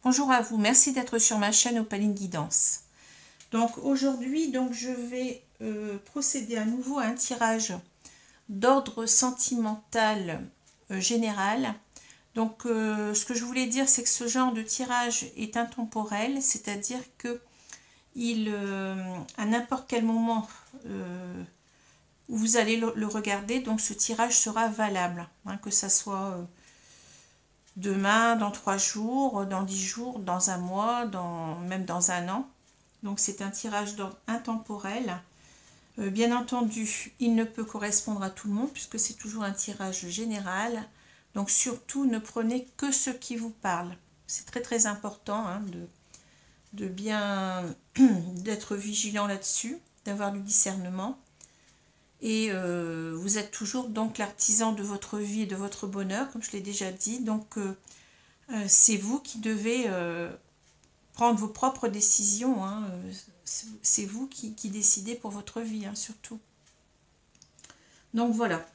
Bonjour à vous, merci d'être sur ma chaîne Opaline Guidance. Donc aujourd'hui, je vais procéder à nouveau à un tirage d'ordre sentimental général. Donc ce que je voulais dire, c'est que ce genre de tirage est intemporel, c'est-à-dire que à n'importe quel moment où vous allez le regarder, donc ce tirage sera valable, hein, que ça soit demain, dans 3 jours, dans 10 jours, dans un mois, même dans un an. Donc c'est un tirage d'ordre intemporel. Bien entendu, il ne peut correspondre à tout le monde puisque c'est toujours un tirage général. Donc surtout, ne prenez que ce qui vous parle. C'est très très important, hein, de bien d'être vigilant là-dessus, d'avoir du discernement. Et vous êtes toujours donc l'artisan de votre vie et de votre bonheur, comme je l'ai déjà dit. Donc c'est vous qui devez prendre vos propres décisions, hein. C'est vous qui décidez pour votre vie, hein, surtout. Donc voilà.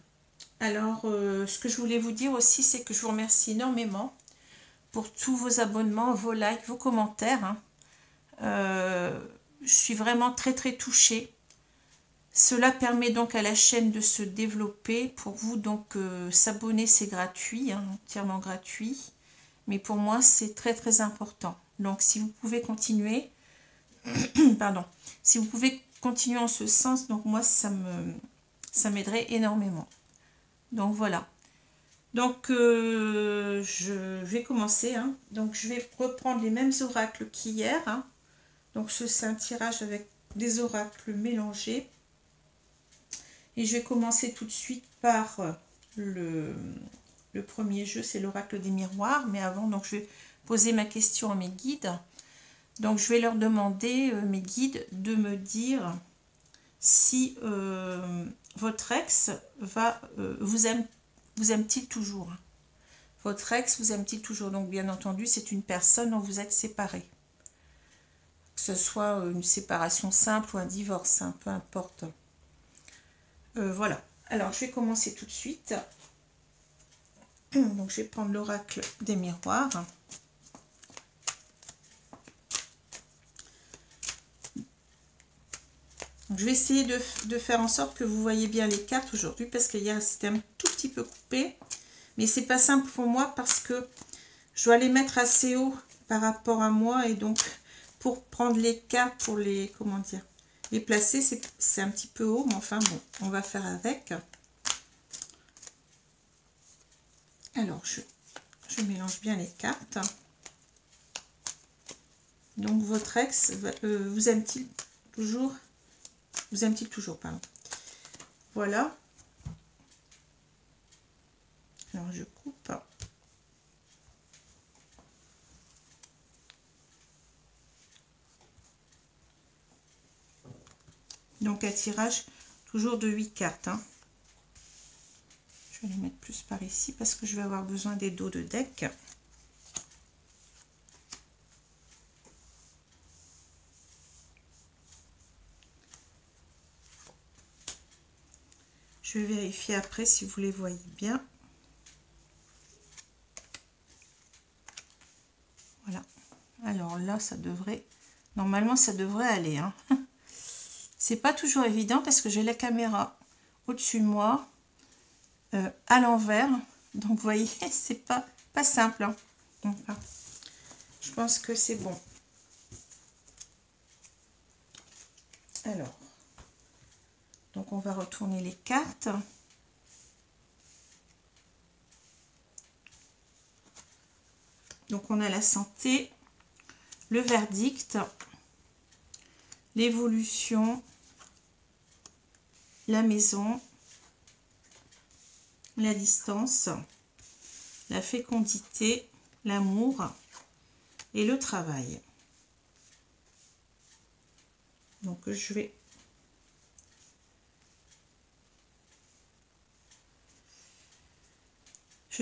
Alors ce que je voulais vous dire aussi, c'est que je vous remercie énormément pour tous vos abonnements, vos likes, vos commentaires, hein. Je suis vraiment très très touchée. Cela permet donc à la chaîne de se développer. Pour vous, donc s'abonner, c'est gratuit, hein, entièrement gratuit. Mais pour moi, c'est très très important. Donc si vous pouvez continuer, pardon, si vous pouvez continuer en ce sens, donc moi ça m'aiderait énormément. Donc voilà. Donc je vais commencer, hein. Donc je vais reprendre les mêmes oracles qu'hier, hein. Donc c'est un tirage avec des oracles mélangés. Et je vais commencer tout de suite par le premier jeu, c'est l'oracle des miroirs. Mais avant, donc je vais poser ma question à mes guides. Donc je vais leur demander, mes guides, de me dire si votre ex vous aime-t-il toujours. Votre ex vous aime-t-il toujours. Donc bien entendu, c'est une personne dont vous êtes séparés. Que ce soit une séparation simple ou un divorce, hein, peu importe. Voilà. Alors je vais commencer tout de suite. Donc je vais prendre l'oracle des miroirs. Donc, je vais essayer de faire en sorte que vous voyez bien les cartes aujourd'hui, parce que hier c'était un tout petit peu coupé, mais c'est pas simple pour moi parce que je dois les mettre assez haut par rapport à moi, et donc pour prendre les cartes, pour les, comment dire, les placer, c'est un petit peu haut, mais enfin bon, on va faire avec. Alors je mélange bien les cartes. Donc votre ex vous aime-t-il toujours? Vous aime-t-il toujours, pardon. Voilà. Alors je coupe. Donc un tirage toujours de 8 cartes, hein. Je vais les mettre plus par ici parce que je vais avoir besoin des dos de deck. Je vais vérifier après si vous les voyez bien. Voilà. Alors là, ça devrait... Normalement, ça devrait aller, hein. C'est pas toujours évident parce que j'ai la caméra au-dessus de moi, à l'envers. Donc, vous voyez, c'est pas simple, hein. Enfin, je pense que c'est bon. Alors, donc on va retourner les cartes. Donc on a la santé, le verdict, l'évolution, la maison, la distance, la fécondité, l'amour et le travail. Donc je vais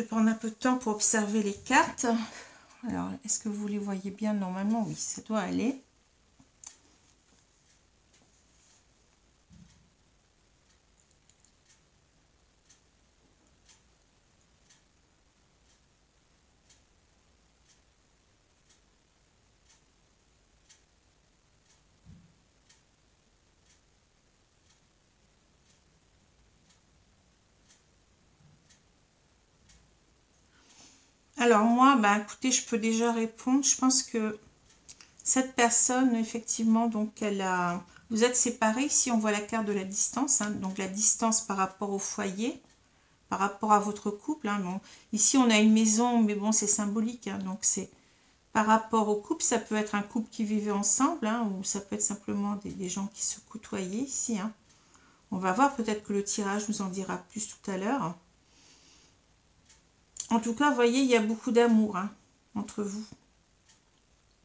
prendre un peu de temps pour observer les cartes. Alors, est-ce que vous les voyez bien? Normalement, oui, ça doit aller. Alors moi, bah, écoutez, je peux déjà répondre. Je pense que cette personne, effectivement, donc elle a... Vous êtes séparés, ici on voit la carte de la distance, hein, donc la distance par rapport au foyer, par rapport à votre couple. Hein, bon. Ici on a une maison, mais bon c'est symbolique, hein, donc c'est par rapport au couple. Ça peut être un couple qui vivait ensemble, hein, ou ça peut être simplement des gens qui se côtoyaient ici. Hein. On va voir, peut-être que le tirage nous en dira plus tout à l'heure. En tout cas, vous voyez, il y a beaucoup d'amour hein, entre vous.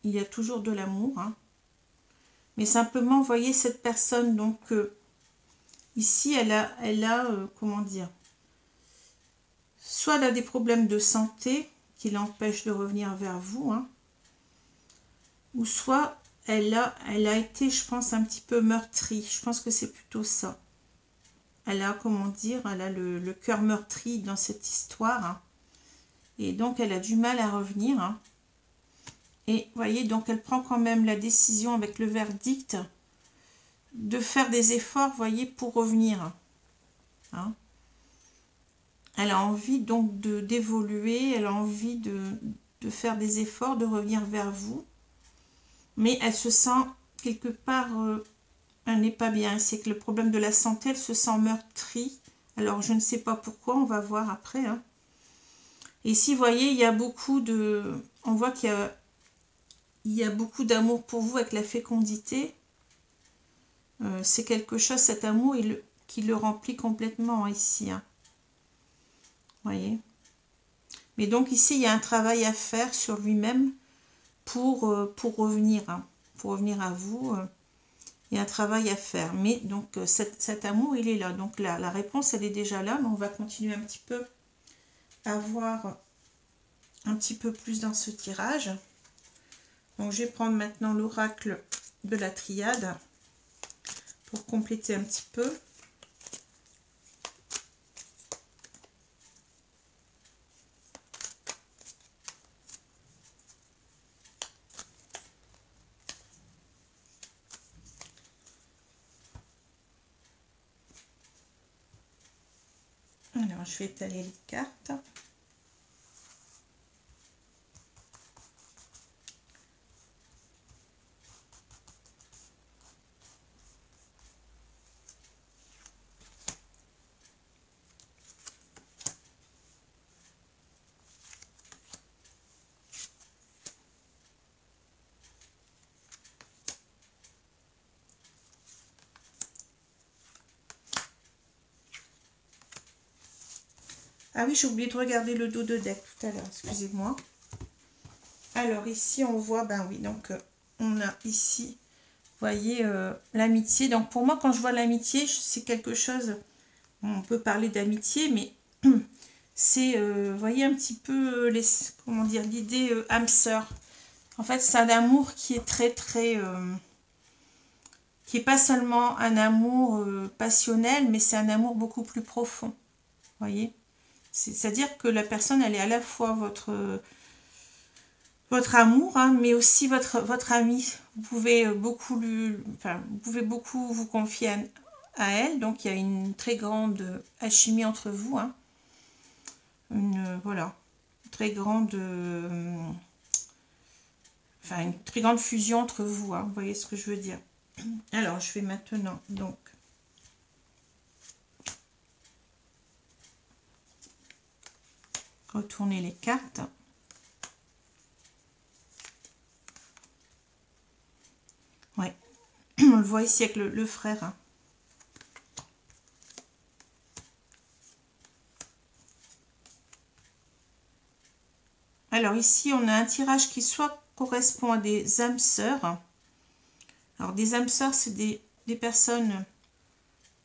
Il y a toujours de l'amour. Hein. Mais simplement, vous voyez, cette personne, donc, ici, elle a comment dire, soit elle a des problèmes de santé qui l'empêchent de revenir vers vous, hein, ou soit elle a été, je pense, un petit peu meurtrie. Je pense que c'est plutôt ça. Elle a, comment dire, elle a le cœur meurtri dans cette histoire. Hein, et donc, elle a du mal à revenir. Hein. Et vous voyez, donc elle prend quand même la décision avec le verdict de faire des efforts, vous voyez, pour revenir. Hein. Elle a envie donc d'évoluer, elle a envie de faire des efforts, de revenir vers vous. Mais elle se sent quelque part, elle n'est pas bien. C'est que le problème de la santé, elle se sent meurtrie. Alors je ne sais pas pourquoi, on va voir après. Hein. Et ici, vous voyez, il y a beaucoup de... On voit qu'il y a beaucoup d'amour pour vous avec la fécondité. C'est quelque chose, cet amour, qui le remplit complètement ici. Hein. Vous voyez. Mais donc ici, il y a un travail à faire sur lui-même pour revenir. Hein, pour revenir à vous. Il y a un travail à faire. Mais donc, cet amour, il est là. Donc la réponse, elle est déjà là. Mais on va continuer un petit peu à voir un petit peu plus dans ce tirage. Donc, je vais prendre maintenant l'oracle de la triade pour compléter un petit peu. Alors, je vais étaler les cartes. Ah oui, j'ai oublié de regarder le dos de deck tout à l'heure, excusez-moi. Alors ici, on voit, ben oui, donc on a ici, vous voyez, l'amitié. Donc pour moi, quand je vois l'amitié, c'est quelque chose, on peut parler d'amitié, mais c'est, vous voyez, un petit peu, comment dire, l'idée âme sœur. En fait, c'est un amour qui est très, très... qui n'est pas seulement un amour passionnel, mais c'est un amour beaucoup plus profond, vous voyez. C'est-à-dire que la personne, elle est à la fois votre amour, hein, mais aussi votre ami. Vous pouvez beaucoup vous confier à elle. Donc, il y a une très grande alchimie entre vous. Hein. Voilà. Une très grande fusion entre vous. Hein, vous voyez ce que je veux dire. Alors, je vais maintenant, donc, retourner les cartes. Ouais, on le voit ici avec le frère. Hein. Alors ici, on a un tirage qui soit correspond à des âmes sœurs. Alors des âmes sœurs, c'est des personnes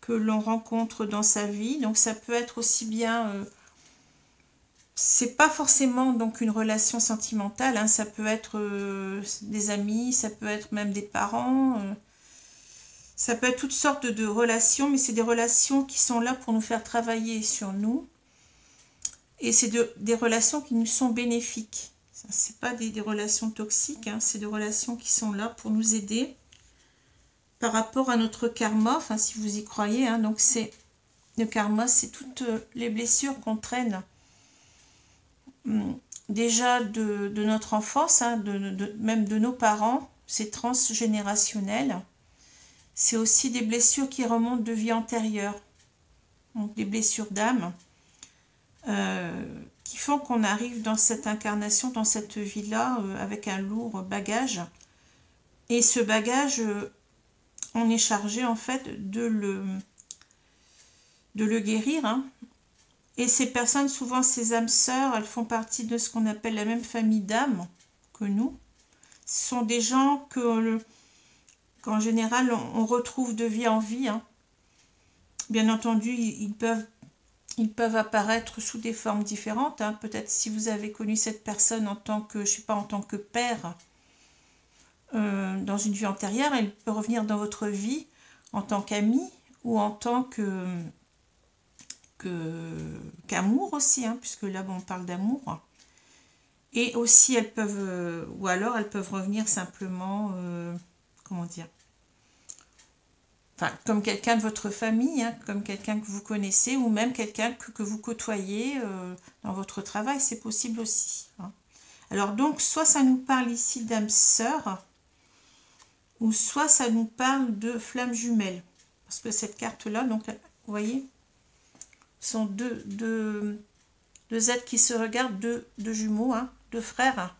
que l'on rencontre dans sa vie. Donc ça peut être aussi bien... c'est pas forcément donc une relation sentimentale, hein, ça peut être des amis, ça peut être même des parents, ça peut être toutes sortes de relations, mais c'est des relations qui sont là pour nous faire travailler sur nous, et c'est des relations qui nous sont bénéfiques. C'est pas des relations toxiques, hein, c'est des relations qui sont là pour nous aider par rapport à notre karma, enfin si vous y croyez, hein, donc c'est le karma, c'est toutes les blessures qu'on traîne déjà de notre enfance, hein, même de nos parents, c'est transgénérationnel. C'est aussi des blessures qui remontent de vie antérieure, donc des blessures d'âme, qui font qu'on arrive dans cette incarnation, dans cette vie-là, avec un lourd bagage. Et ce bagage, on est chargé en fait de le guérir, hein. Et ces personnes, souvent ces âmes sœurs, elles font partie de ce qu'on appelle la même famille d'âmes que nous. Ce sont des gens qu'en général on retrouve de vie en vie, hein. Bien entendu, ils peuvent apparaître sous des formes différentes, hein. Peut-être si vous avez connu cette personne en tant que, je sais pas, en tant que père, dans une vie antérieure, elle peut revenir dans votre vie en tant qu'ami ou en tant qu'amour aussi, hein, puisque là bon, on parle d'amour. Et aussi elles peuvent, ou alors elles peuvent revenir simplement, comment dire, enfin comme quelqu'un de votre famille, hein, comme quelqu'un que vous connaissez, ou même quelqu'un que vous côtoyez dans votre travail, c'est possible aussi, hein. Alors donc, soit ça nous parle ici d'âme sœur, ou soit ça nous parle de flammes jumelles. Parce que cette carte-là, donc, vous voyez, sont deux êtres qui se regardent, deux jumeaux, hein, deux frères.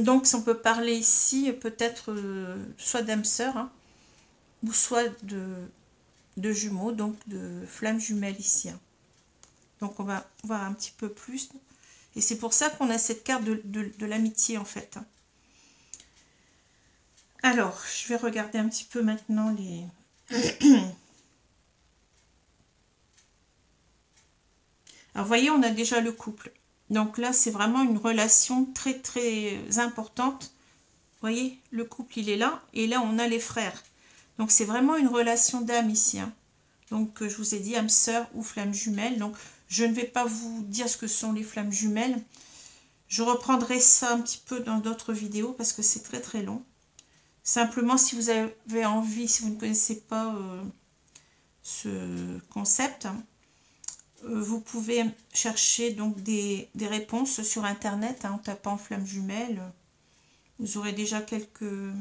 Donc, on peut parler ici peut-être soit d'âme sœur, hein, ou soit de jumeaux, donc de flammes jumelles ici, hein. Donc, on va voir un petit peu plus. Et c'est pour ça qu'on a cette carte de l'amitié, en fait. Alors, je vais regarder un petit peu maintenant les... Alors, vous voyez, on a déjà le couple. Donc là, c'est vraiment une relation très, très importante. Vous voyez, le couple, il est là. Et là, on a les frères. Donc, c'est vraiment une relation d'âme ici, hein. Donc, je vous ai dit, âme sœur ou flamme jumelle. Donc, je ne vais pas vous dire ce que sont les flammes jumelles. Je reprendrai ça un petit peu dans d'autres vidéos parce que c'est très, très long. Simplement, si vous avez envie, si vous ne connaissez pas ce concept, vous pouvez chercher donc des réponses sur Internet, hein, en tapant flamme jumelle. Vous aurez déjà quelques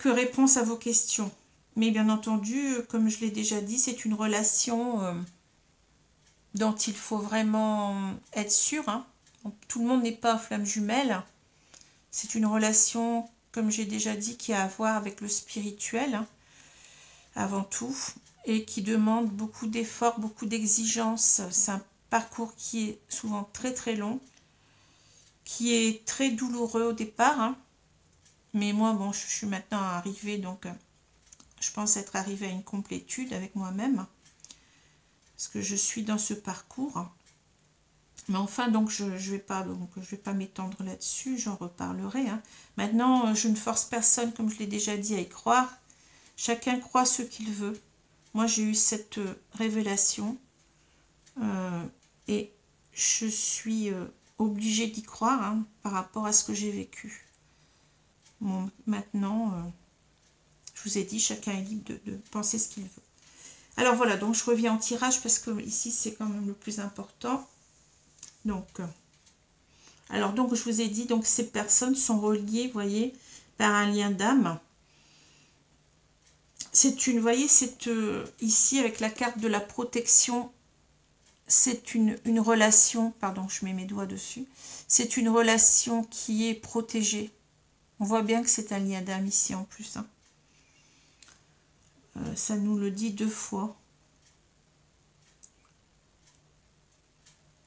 réponses à vos questions. Mais bien entendu, comme je l'ai déjà dit, c'est une relation dont il faut vraiment être sûr, hein. Donc, tout le monde n'est pas flamme jumelle. C'est une relation, comme j'ai déjà dit, qui a à voir avec le spirituel, hein, avant tout, et qui demande beaucoup d'efforts, beaucoup d'exigences. C'est un parcours qui est souvent très très long, qui est très douloureux au départ, hein. Mais moi, bon, je suis maintenant arrivée, donc je pense être arrivée à une complétude avec moi-même, parce que je suis dans ce parcours. Mais enfin, donc, je vais pas m'étendre là-dessus, j'en reparlerai, hein. Maintenant, je ne force personne, comme je l'ai déjà dit, à y croire. Chacun croit ce qu'il veut. Moi, j'ai eu cette révélation et je suis obligée d'y croire, hein, par rapport à ce que j'ai vécu. Bon, maintenant, je vous ai dit, chacun est libre de penser ce qu'il veut. Alors voilà, donc je reviens en tirage parce que ici, c'est quand même le plus important. Donc, alors donc je vous ai dit, donc ces personnes sont reliées, vous voyez, par un lien d'âme. C'est une, vous voyez, c'est ici avec la carte de la protection, c'est une relation, pardon, je mets mes doigts dessus, c'est une relation qui est protégée. On voit bien que c'est un lien d'âme ici en plus, hein. Ça nous le dit 2 fois.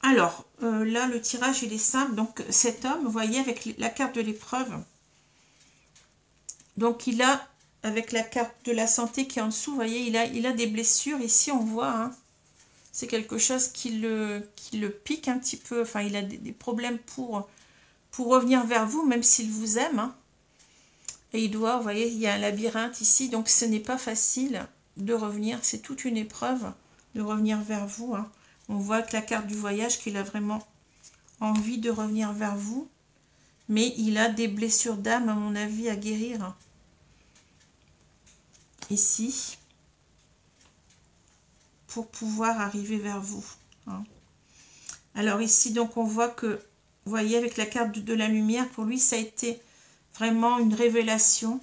Alors, là, le tirage, il est simple. Donc, cet homme, vous voyez, avec la carte de l'épreuve, donc il a, avec la carte de la santé qui est en dessous, vous voyez, il a des blessures. Ici, on voit, hein, c'est quelque chose qui le pique un petit peu. Enfin, il a des problèmes pour revenir vers vous, même s'il vous aime, hein. Et il doit, vous voyez, il y a un labyrinthe ici, donc ce n'est pas facile de revenir. C'est toute une épreuve de revenir vers vous, hein. On voit avec la carte du voyage qu'il a vraiment envie de revenir vers vous. Mais il a des blessures d'âme, à mon avis, à guérir. Ici. Pour pouvoir arriver vers vous, hein. Alors ici, donc, on voit que, vous voyez, avec la carte de la lumière, pour lui, ça a été vraiment une révélation.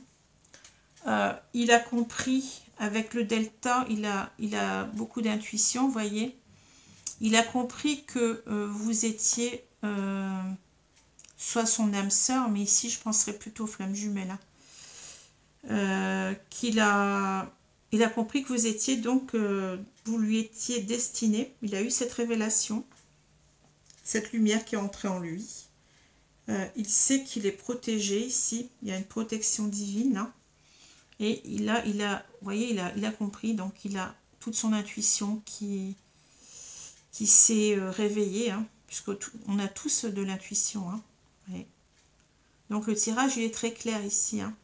Il a compris, avec le delta, il a beaucoup d'intuition, vous voyez. Il a compris que vous étiez soit son âme sœur, mais ici, je penserais plutôt flamme jumelle. Il a compris que vous étiez donc, vous lui étiez destiné. Il a eu cette révélation, cette lumière qui est entrée en lui. Il sait qu'il est protégé ici. Il y a une protection divine là. Et vous voyez, il a compris. Donc il a toute son intuition qui s'est réveillée, hein, puisqu'on a tous de l'intuition. Hein. Ouais. Donc le tirage, il est très clair ici. Hein.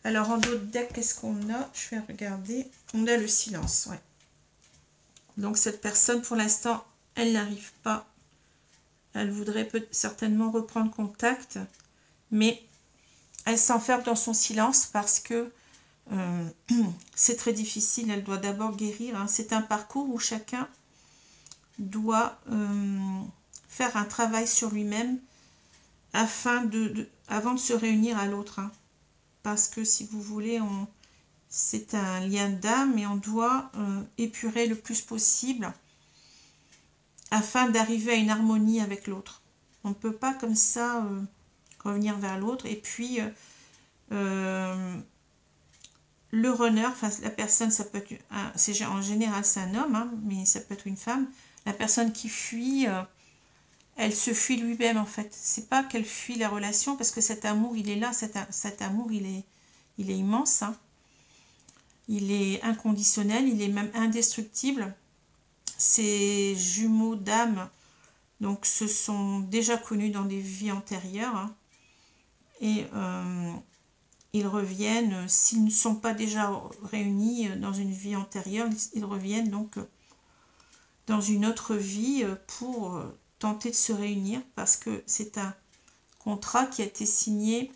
Alors en d'autres decks, qu'est-ce qu'on a? Je vais regarder. On a le silence, ouais. Donc cette personne, pour l'instant, elle n'arrive pas. Elle voudrait certainement reprendre contact, mais elle s'enferme dans son silence parce que c'est très difficile. Elle doit d'abord guérir. Hein. C'est un parcours où chacun doit faire un travail sur lui-même afin avant de se réunir à l'autre. Hein. Parce que si vous voulez, c'est un lien d'âme et on doit épurer le plus possible afin d'arriver à une harmonie avec l'autre. On ne peut pas comme ça revenir vers l'autre. Et puis, le runner, enfin la personne, ça peut être, en général c'est un homme, hein, mais ça peut être une femme. La personne qui fuit, elle se fuit lui-même en fait. C'est pas qu'elle fuit la relation parce que cet amour, il est là, cet amour, il est immense. Hein. Il est inconditionnel, il est même indestructible. Ces jumeaux d'âme, donc, se sont déjà connus dans des vies antérieures. Hein, et ils reviennent, s'ils ne sont pas déjà réunis dans une vie antérieure, ils reviennent donc dans une autre vie pour tenter de se réunir parce que c'est un contrat qui a été signé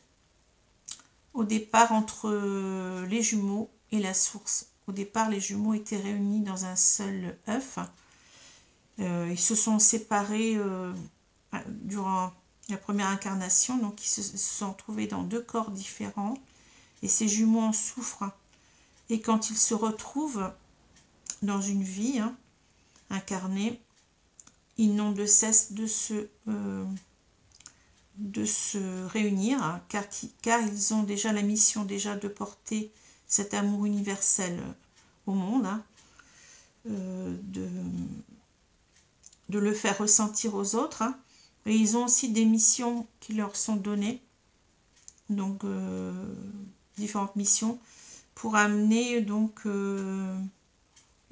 au départ entre les jumeaux et la source. Au départ, les jumeaux étaient réunis dans un seul œuf. Ils se sont séparés durant la première incarnation, donc ils se sont trouvés dans deux corps différents. Et ces jumeaux en souffrent. Et quand ils se retrouvent dans une vie incarnée, ils n'ont de cesse de se réunir, hein, car ils ont déjà la mission de porter cet amour universel au monde, hein, de le faire ressentir aux autres. Hein, et ils ont aussi des missions qui leur sont données, donc différentes missions pour amener donc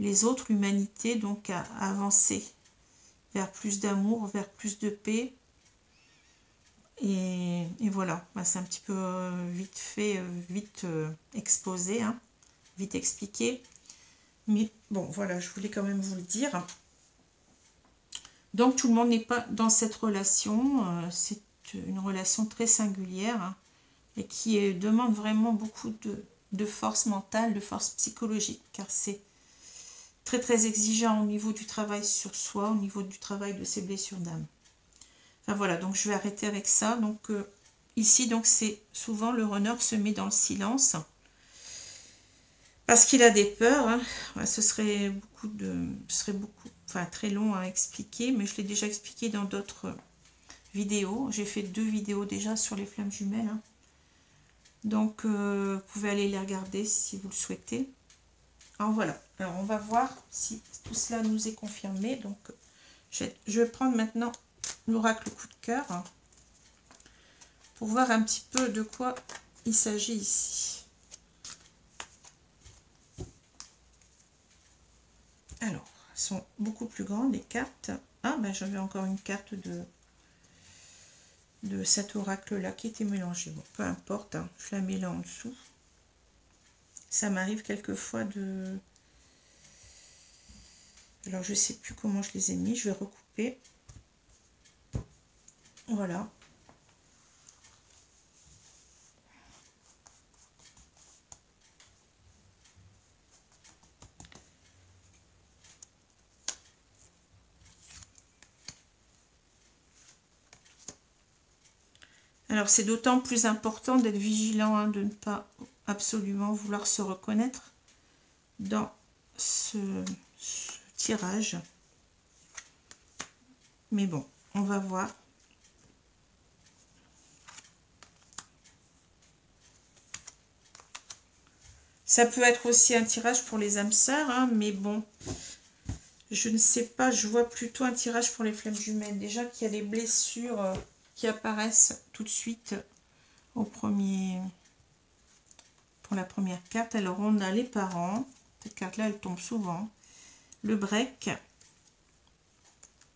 les autres, l'humanité, donc à avancer vers plus d'amour, vers plus de paix. Et voilà, bah, c'est un petit peu vite fait, vite exposé, hein, vite expliqué. Mais bon, voilà, je voulais quand même vous le dire. Donc tout le monde n'est pas dans cette relation. C'est une relation très singulière, hein, et qui demande vraiment beaucoup de force mentale, de force psychologique, car c'est très très exigeant au niveau du travail sur soi, au niveau du travail de ses blessures d'âme. Enfin voilà, donc je vais arrêter avec ça. Donc ici, donc c'est souvent le runner se met dans le silence parce qu'il a des peurs. Hein. Ouais, ce serait très long à expliquer, mais je l'ai déjà expliqué dans d'autres vidéos. J'ai fait 2 vidéos déjà sur les flammes jumelles. Hein. Donc vous pouvez aller les regarder si vous le souhaitez. Alors voilà, alors on va voir si tout cela nous est confirmé. Donc je vais prendre maintenant l'oracle coup de cœur pour voir un petit peu de quoi il s'agit ici. Alors, elles sont beaucoup plus grandes les cartes. Ah ben j'avais encore une carte de cet oracle là qui était mélangée. Bon, peu importe, hein, je la mets là en dessous. Ça m'arrive quelquefois de... Alors je sais plus comment je les ai mis, je vais recouper. Voilà. Alors, c'est d'autant plus important d'être vigilant, hein, de ne pas absolument vouloir se reconnaître dans ce tirage. Mais bon, on va voir. Ça peut être aussi un tirage pour les âmes sœurs, hein, mais bon, je ne sais pas, je vois plutôt un tirage pour les flammes jumelles. Déjà qu'il y a des blessures qui apparaissent tout de suite au premier, pour la première carte. Alors on a les parents, cette carte-là elle tombe souvent, le break,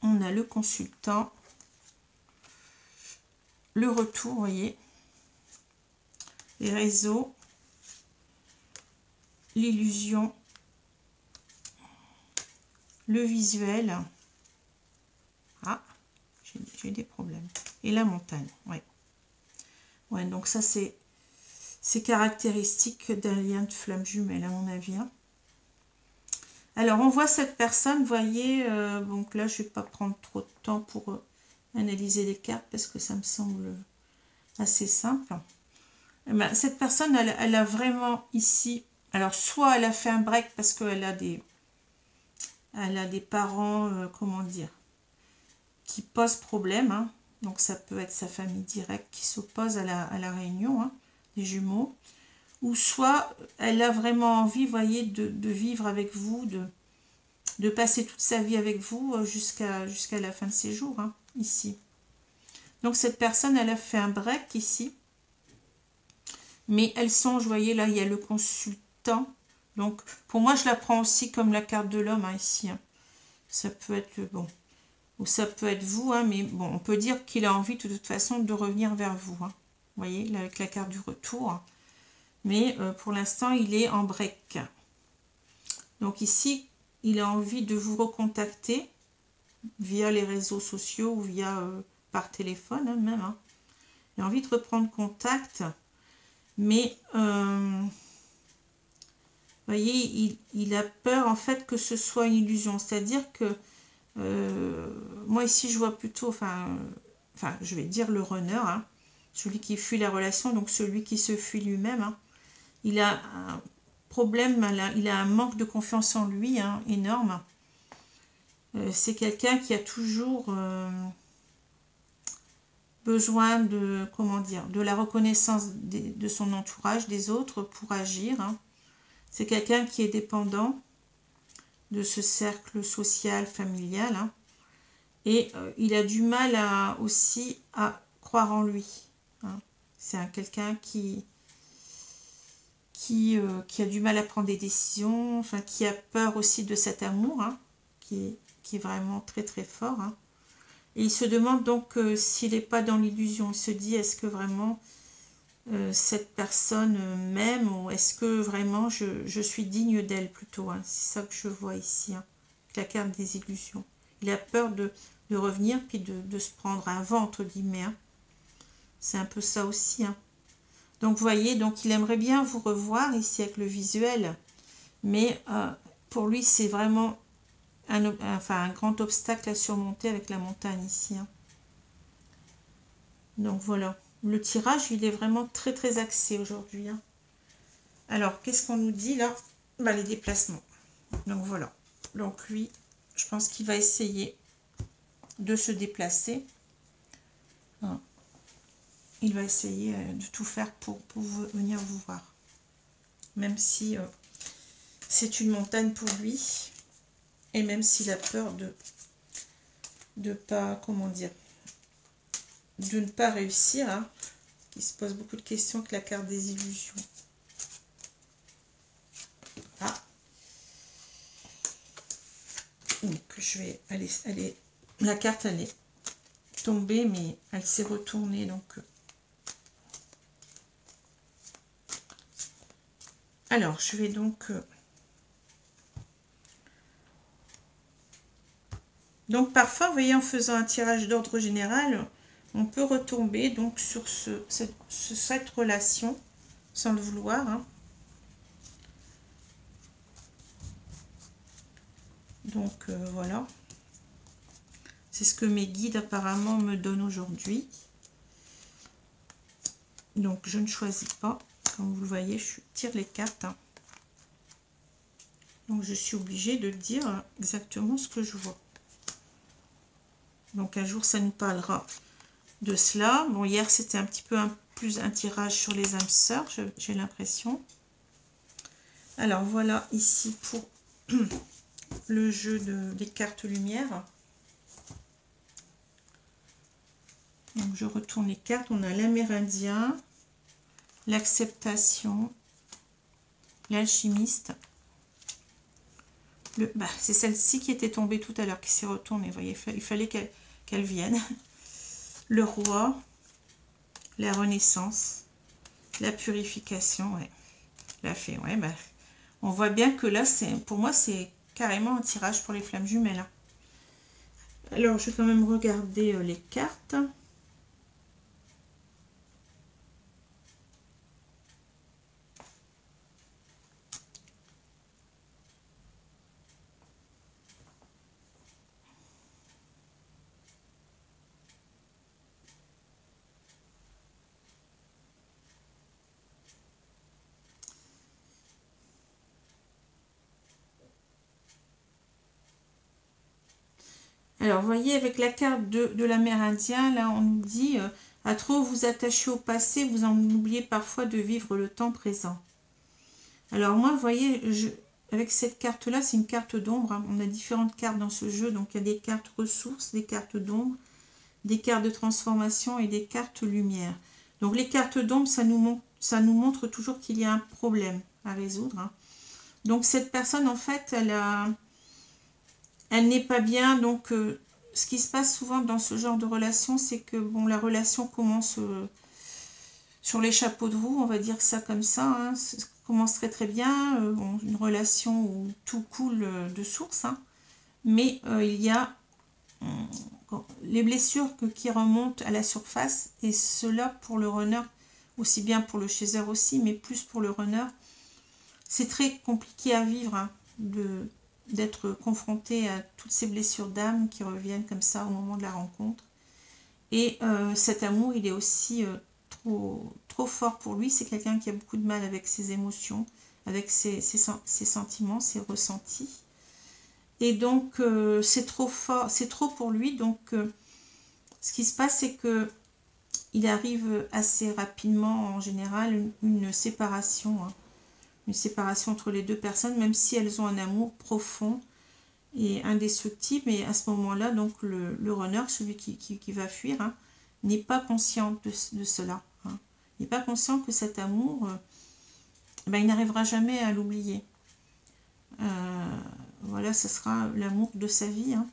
on a le consultant, le retour, vous voyez, les réseaux, l'illusion, le visuel, ah, j'ai des problèmes, et la montagne, ouais. Ouais, donc ça c'est caractéristique d'un lien de flamme jumelle à mon avis. Hein. Alors on voit cette personne, vous voyez, donc là je vais pas prendre trop de temps pour analyser les cartes parce que ça me semble assez simple. Et ben, cette personne, elle a vraiment ici, alors soit elle a fait un break parce qu'elle a des parents, comment dire, qui posent problème, hein. Donc ça peut être sa famille directe qui s'oppose à la réunion, hein, des jumeaux, ou soit elle a vraiment envie, vous voyez, de vivre avec vous, de passer toute sa vie avec vous jusqu'à la fin de ses jours, hein, ici. Donc cette personne, elle a fait un break ici, mais elle songe, vous voyez, là il y a le consultant, donc pour moi je la prends aussi comme la carte de l'homme, hein, ici, hein. Ça peut être, bon, ou ça peut être vous, hein, mais bon, on peut dire qu'il a envie de toute façon de revenir vers vous, hein. Vous voyez, là avec la carte du retour, mais pour l'instant il est en break. Donc ici, il a envie de vous recontacter via les réseaux sociaux ou via par téléphone, hein, même. Hein. Il a envie de reprendre contact, mais vous voyez, il a peur en fait que ce soit une illusion. C'est-à-dire que moi ici, je vois plutôt, enfin, je vais dire le runner, hein, celui qui fuit la relation, donc celui qui se fuit lui-même. Hein. Il a un problème, il a un manque de confiance en lui, hein, énorme. C'est quelqu'un qui a toujours besoin de, comment dire, de la reconnaissance de son entourage, des autres pour agir. Hein. C'est quelqu'un qui est dépendant de ce cercle social, familial. Hein. Et il a du mal aussi à croire en lui. Hein. C'est quelqu'un qui a du mal à prendre des décisions, enfin, qui a peur aussi de cet amour, hein, qui est vraiment très très fort. Hein. Et il se demande donc s'il n'est pas dans l'illusion. Il se dit, est-ce que vraiment cette personne m'aime, ou est-ce que vraiment je suis digne d'elle plutôt. Hein. C'est ça que je vois ici, hein, la carte des illusions. Il a peur de revenir, puis de se prendre un vent, entre guillemets. Hein. C'est un peu ça aussi. Hein. Donc vous voyez, donc il aimerait bien vous revoir ici avec le visuel, mais pour lui c'est vraiment un grand obstacle à surmonter avec la montagne ici. Hein. Donc voilà, le tirage il est vraiment très très axé aujourd'hui. Hein. Alors qu'est-ce qu'on nous dit là? Bah, les déplacements. Donc voilà, donc lui je pense qu'il va essayer de se déplacer. Hein. Il va essayer de tout faire pour venir vous voir. Même si c'est une montagne pour lui. Et même s'il a peur de pas, comment dire, de ne pas réussir. Hein, il se pose beaucoup de questions avec la carte des illusions. Ah. Donc je vais aller. La carte elle est tombée, mais elle s'est retournée. Donc alors, je vais donc... donc, parfois, vous voyez, en faisant un tirage d'ordre général, on peut retomber donc sur cette relation, sans le vouloir. Hein. Donc, voilà. C'est ce que mes guides, apparemment, me donnent aujourd'hui. Donc, je ne choisis pas. Comme vous le voyez, je tire les cartes. Hein. Donc, je suis obligée de dire exactement ce que je vois. Donc, un jour, ça nous parlera de cela. Bon, hier, c'était un petit peu plus un tirage sur les âmes sœurs, j'ai l'impression. Alors, voilà ici pour le jeu des cartes lumière. Donc, je retourne les cartes. On a l'amérindien, l'acceptation, l'alchimiste. C'est celle-ci qui était tombée tout à l'heure, qui s'est retournée. Vous voyez, il fallait qu'elle vienne. Le roi, la renaissance, la purification, ouais. La fée, ouais, on voit bien que là, pour moi, c'est carrément un tirage pour les flammes jumelles. Hein. Alors, je vais quand même regarder les cartes. Alors, vous voyez, avec la carte de l'amérindien, là, on nous dit à trop vous attacher au passé, vous en oubliez parfois de vivre le temps présent. Alors, moi, vous voyez, avec cette carte-là, c'est une carte d'ombre. Hein. On a différentes cartes dans ce jeu. Donc, il y a des cartes ressources, des cartes d'ombre, des cartes de transformation et des cartes lumière. Donc, les cartes d'ombre, ça nous montre toujours qu'il y a un problème à résoudre. Hein. Donc, cette personne, en fait, elle n'est pas bien, donc ce qui se passe souvent dans ce genre de relation, c'est que bon, la relation commence sur les chapeaux de roue, on va dire ça comme ça, hein, ça commence très très bien, une relation où tout coule de source, hein, mais il y a les blessures qui remontent à la surface, et cela pour le runner, aussi bien pour le chaser aussi, mais plus pour le runner, c'est très compliqué à vivre, hein, d'être confronté à toutes ces blessures d'âme qui reviennent comme ça au moment de la rencontre. Et cet amour, il est aussi trop fort pour lui. C'est quelqu'un qui a beaucoup de mal avec ses émotions, avec ses sentiments, ses ressentis. Et donc, c'est trop fort, c'est trop pour lui. Donc, ce qui se passe, c'est que il arrive assez rapidement, en général, une séparation, hein. Une séparation entre les deux personnes, même si elles ont un amour profond et indestructible. Mais à ce moment-là, donc le runner, celui qui va fuir, hein, n'est pas conscient de cela. Hein. Il n'est pas conscient que cet amour, il n'arrivera jamais à l'oublier. Voilà, ce sera l'amour de sa vie. Hein.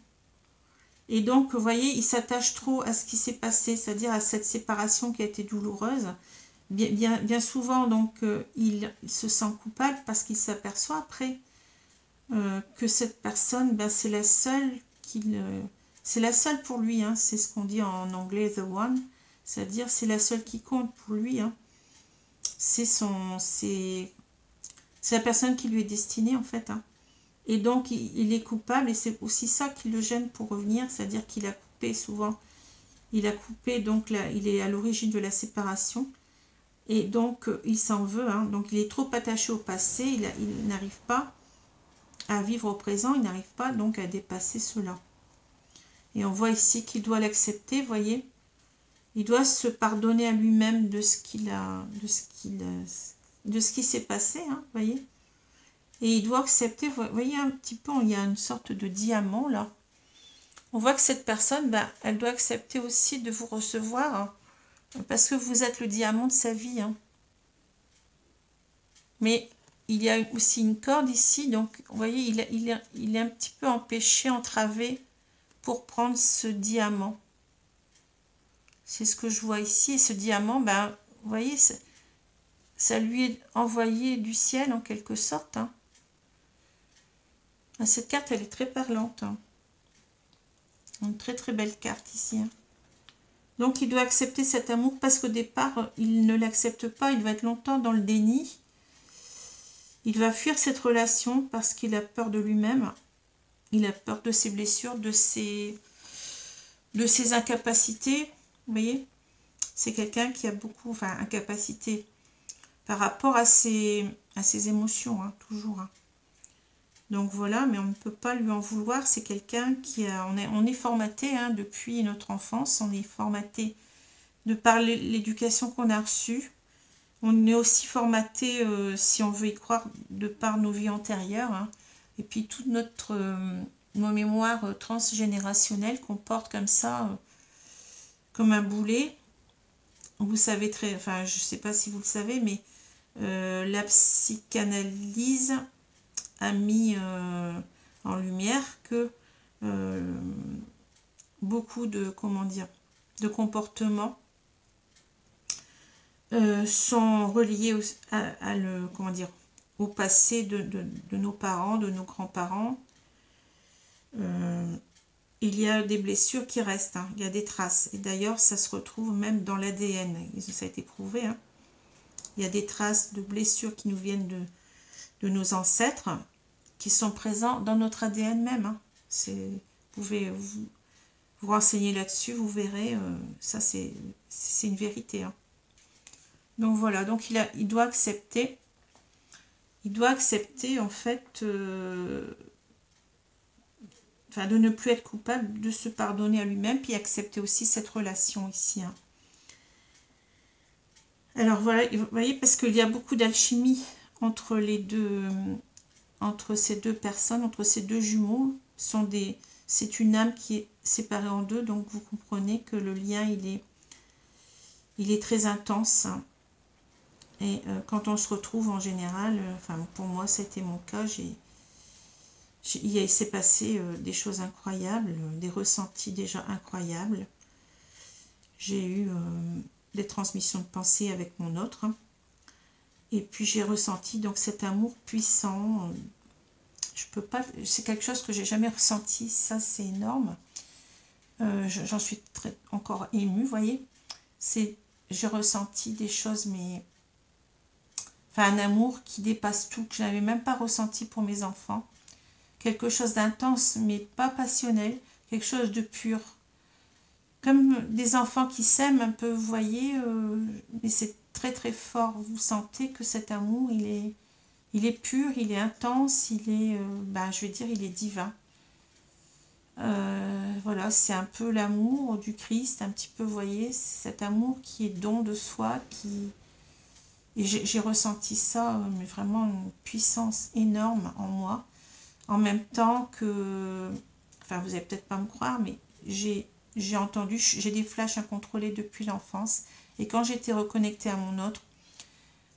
Et donc, vous voyez, il s'attache trop à ce qui s'est passé, c'est-à-dire à cette séparation qui a été douloureuse. Bien souvent, donc, il se sent coupable parce qu'il s'aperçoit après que cette personne, c'est la seule c'est la seule pour lui. Hein, c'est ce qu'on dit en anglais, the one, c'est-à-dire c'est la seule qui compte pour lui. Hein. C'est la personne qui lui est destinée en fait. Hein. Et donc, il est coupable et c'est aussi ça qui le gêne pour revenir, c'est-à-dire qu'il a coupé souvent. Il a coupé, donc là, il est à l'origine de la séparation. Et donc, il s'en veut, hein. Donc il est trop attaché au passé, il n'arrive pas à vivre au présent, il n'arrive pas donc à dépasser cela. Et on voit ici qu'il doit l'accepter, vous voyez. Il doit se pardonner à lui-même de ce qui s'est passé, hein, vous voyez. Et il doit accepter, vous voyez un petit peu, il y a une sorte de diamant là. On voit que cette personne, elle doit accepter aussi de vous recevoir, hein. Parce que vous êtes le diamant de sa vie. Hein. Mais il y a aussi une corde ici. Donc, vous voyez, il est un petit peu empêché, entravé pour prendre ce diamant. C'est ce que je vois ici. Et ce diamant, vous voyez, ça lui est envoyé du ciel en quelque sorte. Hein. Cette carte, elle est très parlante. Hein. Une très très belle carte ici. Hein. Donc, il doit accepter cet amour parce qu'au départ, il ne l'accepte pas. Il va être longtemps dans le déni. Il va fuir cette relation parce qu'il a peur de lui-même. Il a peur de ses blessures, de ses incapacités. Vous voyez? c'est quelqu'un qui a beaucoup, enfin, incapacité par rapport à ses émotions, hein, toujours. Hein. Donc voilà, mais on ne peut pas lui en vouloir. C'est quelqu'un qui a... On est formaté hein, depuis notre enfance. On est formaté de par l'éducation qu'on a reçue. On est aussi formaté, si on veut y croire, de par nos vies antérieures. Hein. Et puis toute nos mémoires transgénérationnelles qu'on porte comme ça, comme un boulet. Vous savez très... Enfin, je ne sais pas si vous le savez, mais la psychanalyse a mis en lumière que beaucoup de, comment dire, de comportements sont reliés comment dire, au passé de nos parents, de nos grands-parents. Il y a des blessures qui restent, hein, il y a des traces. Et d'ailleurs, ça se retrouve même dans l'ADN. Ça a été prouvé. Hein. Il y a des traces de blessures qui nous viennent de nos ancêtres, qui sont présents dans notre ADN même. Hein. Vous pouvez vous renseigner là-dessus, vous verrez, ça c'est une vérité. Hein. Donc voilà, donc il doit accepter en fait, enfin de ne plus être coupable, de se pardonner à lui-même, puis accepter aussi cette relation ici. Hein. Alors voilà, vous voyez, parce qu'il y a beaucoup d'alchimie entre ces deux personnes, entre ces deux jumeaux. C'est une âme qui est séparée en deux, donc vous comprenez que le lien, il est très intense. Et quand on se retrouve en général, enfin pour moi, c'était mon cas, il s'est passé des choses incroyables, des ressentis déjà incroyables. J'ai eu des transmissions de pensée avec mon autre. Et puis j'ai ressenti donc cet amour puissant. Je peux pas, c'est quelque chose que j'ai jamais ressenti, ça c'est énorme. J'en suis encore émue, vous voyez. J'ai ressenti des choses, mais enfin un amour qui dépasse tout, que je n'avais même pas ressenti pour mes enfants. Quelque chose d'intense, mais pas passionnel, quelque chose de pur. Comme des enfants qui s'aiment un peu, vous voyez, mais c'est très très fort. Vous sentez que cet amour, il est pur, il est intense, il est, je vais dire, il est divin. Voilà, c'est un peu l'amour du Christ, un petit peu, vous voyez, cet amour qui est don de soi, et j'ai ressenti ça, mais vraiment une puissance énorme en moi. En même temps que, enfin, vous n'allez peut-être pas me croire, mais j'ai entendu, j'ai des flashs incontrôlés depuis l'enfance, et quand j'étais reconnectée à mon autre,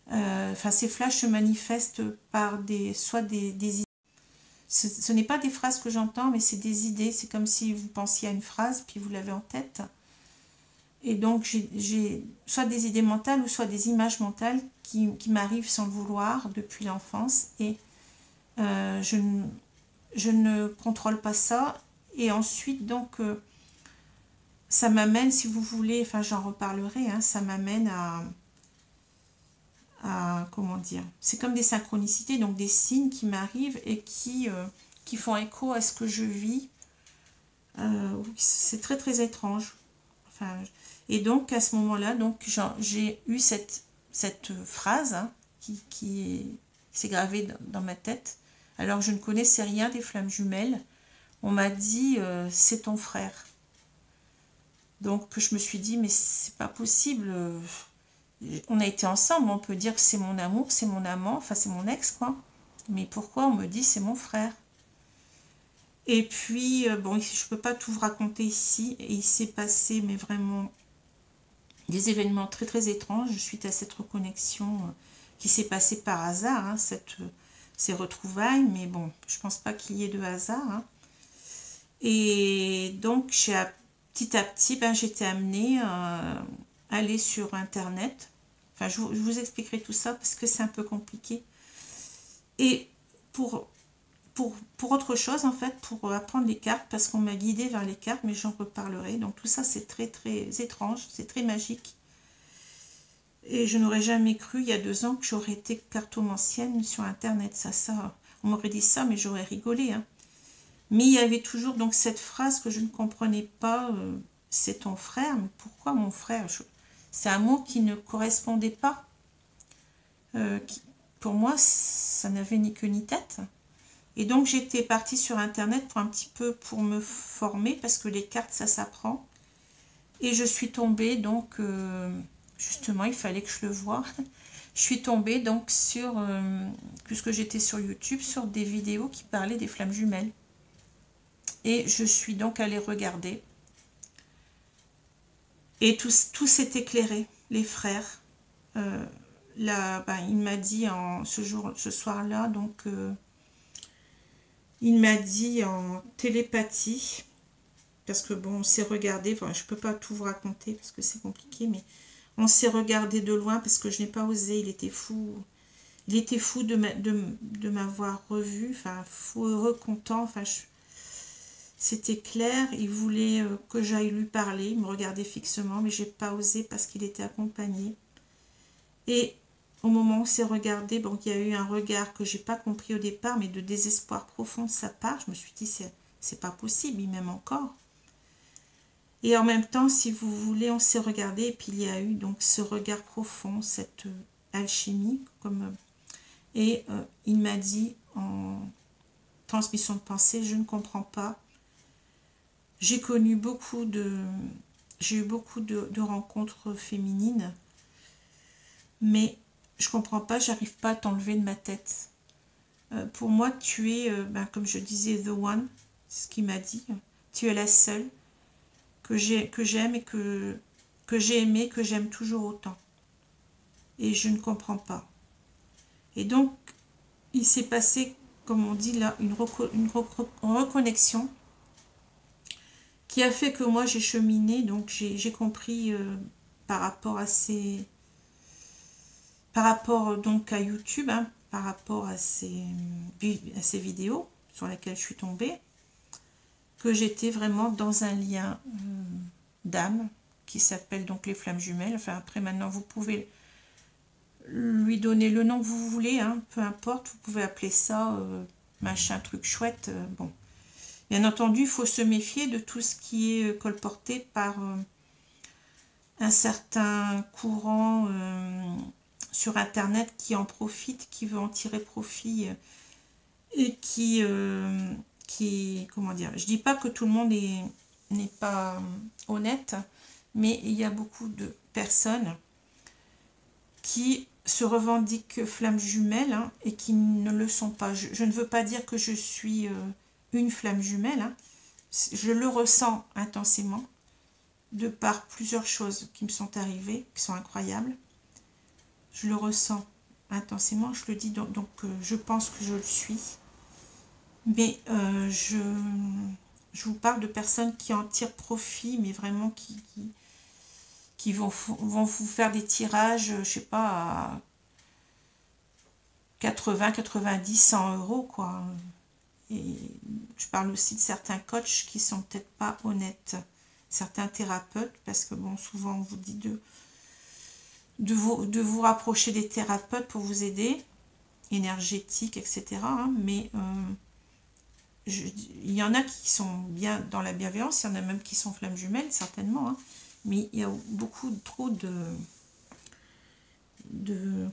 enfin, ces flashs se manifestent par soit des idées. Ce n'est pas des phrases que j'entends, mais c'est des idées. C'est comme si vous pensiez à une phrase, puis vous l'avez en tête. Et donc, j'ai soit des idées mentales ou soit des images mentales qui m'arrivent sans le vouloir depuis l'enfance. Et je ne contrôle pas ça. Et ensuite, donc, ça m'amène, si vous voulez, enfin, j'en reparlerai, hein, ça m'amène comment dire, c'est comme des synchronicités, donc des signes qui m'arrivent et qui font écho à ce que je vis. C'est très très étrange. Enfin, et donc à ce moment-là, donc j'ai eu cette phrase hein, qui s'est gravée dans ma tête. Alors je ne connaissais rien des flammes jumelles. On m'a dit c'est ton frère. Donc je me suis dit mais c'est pas possible. On a été ensemble, on peut dire que c'est mon amour, c'est mon amant, enfin c'est mon ex quoi. Mais pourquoi on me dit c'est mon frère? Et puis, bon, je ne peux pas tout vous raconter ici. Et il s'est passé, mais vraiment, des événements très très étranges suite à cette reconnexion qui s'est passée par hasard, hein, ces retrouvailles. Mais bon, je ne pense pas qu'il y ait de hasard. Hein. Et donc, petit à petit, j'étais amenée à aller sur Internet. Enfin, je vous expliquerai tout ça parce que c'est un peu compliqué. Et pour autre chose, en fait, pour apprendre les cartes, parce qu'on m'a guidée vers les cartes, mais j'en reparlerai. Donc tout ça, c'est très, très étrange, c'est très magique. Et je n'aurais jamais cru, il y a 2 ans, que j'aurais été cartomancienne sur Internet. Ça, on m'aurait dit ça, mais j'aurais rigolé. Hein. Mais il y avait toujours donc cette phrase que je ne comprenais pas, c'est ton frère, mais pourquoi mon frère? C'est un mot qui ne correspondait pas. Pour moi, ça n'avait ni queue ni tête. Et donc, j'étais partie sur Internet pour un petit peu pour me former, parce que les cartes, ça s'apprend. Et je suis tombée, donc, justement, il fallait que je le voie. Je suis tombée, donc, sur, puisque j'étais sur YouTube, sur des vidéos qui parlaient des flammes jumelles. Et je suis donc allée regarder. Et tout s'est éclairé, les frères. Il m'a dit ce soir-là, donc il m'a dit en télépathie, parce que bon, on s'est regardé, enfin, je ne peux pas tout vous raconter parce que c'est compliqué, mais on s'est regardé de loin parce que je n'ai pas osé, il était fou de m'avoir revu, enfin, fou heureux, content, enfin, c'était clair, il voulait que j'aille lui parler, il me regardait fixement, mais j'ai pas osé parce qu'il était accompagné. Et au moment où on s'est regardé, bon, il y a eu un regard que j'ai pas compris au départ, mais de désespoir profond de sa part. Je me suis dit, c'est pas possible, il m'aime encore. Et en même temps, si vous voulez, on s'est regardé, et puis il y a eu donc ce regard profond, cette alchimie, et il m'a dit en transmission de pensée, je ne comprends pas. J'ai eu beaucoup de rencontres féminines, mais je comprends pas, j'arrive pas à t'enlever de ma tête. Pour moi, tu es, comme je disais, the one, c'est ce qu'il m'a dit. Tu es la seule que j'aime et que j'ai aimée, que j'aime toujours autant. Et je ne comprends pas. Et donc, il s'est passé, comme on dit là, une reconnexion qui a fait que moi j'ai cheminé, donc j'ai compris par rapport donc à YouTube, hein, par rapport à ces vidéos sur lesquelles je suis tombée, que j'étais vraiment dans un lien d'âme qui s'appelle donc les flammes jumelles. Enfin, après maintenant vous pouvez lui donner le nom que vous voulez, hein, peu importe, vous pouvez appeler ça machin truc chouette, bon. Bien entendu, il faut se méfier de tout ce qui est colporté par un certain courant sur Internet qui en profite, qui veut en tirer profit et qui comment dire, je dis pas que tout le monde n'est pas honnête, mais il y a beaucoup de personnes qui se revendiquent flammes jumelles, hein, et qui ne le sont pas. Je ne veux pas dire que je suis une flamme jumelle, hein. Je le ressens intensément de par plusieurs choses qui me sont arrivées, qui sont incroyables. Je le ressens intensément, je le dis, donc je pense que je le suis. Mais je vous parle de personnes qui en tirent profit, mais vraiment qui vont vous faire des tirages, je sais pas, à 80, 90, 100 euros, quoi. Et je parle aussi de certains coachs qui sont peut-être pas honnêtes, certains thérapeutes, parce que bon, souvent on vous dit de vous rapprocher des thérapeutes pour vous aider, énergétiques, etc. hein, mais il y en a qui sont bien dans la bienveillance, il y en a même qui sont flammes jumelles, certainement, hein, mais il y a beaucoup trop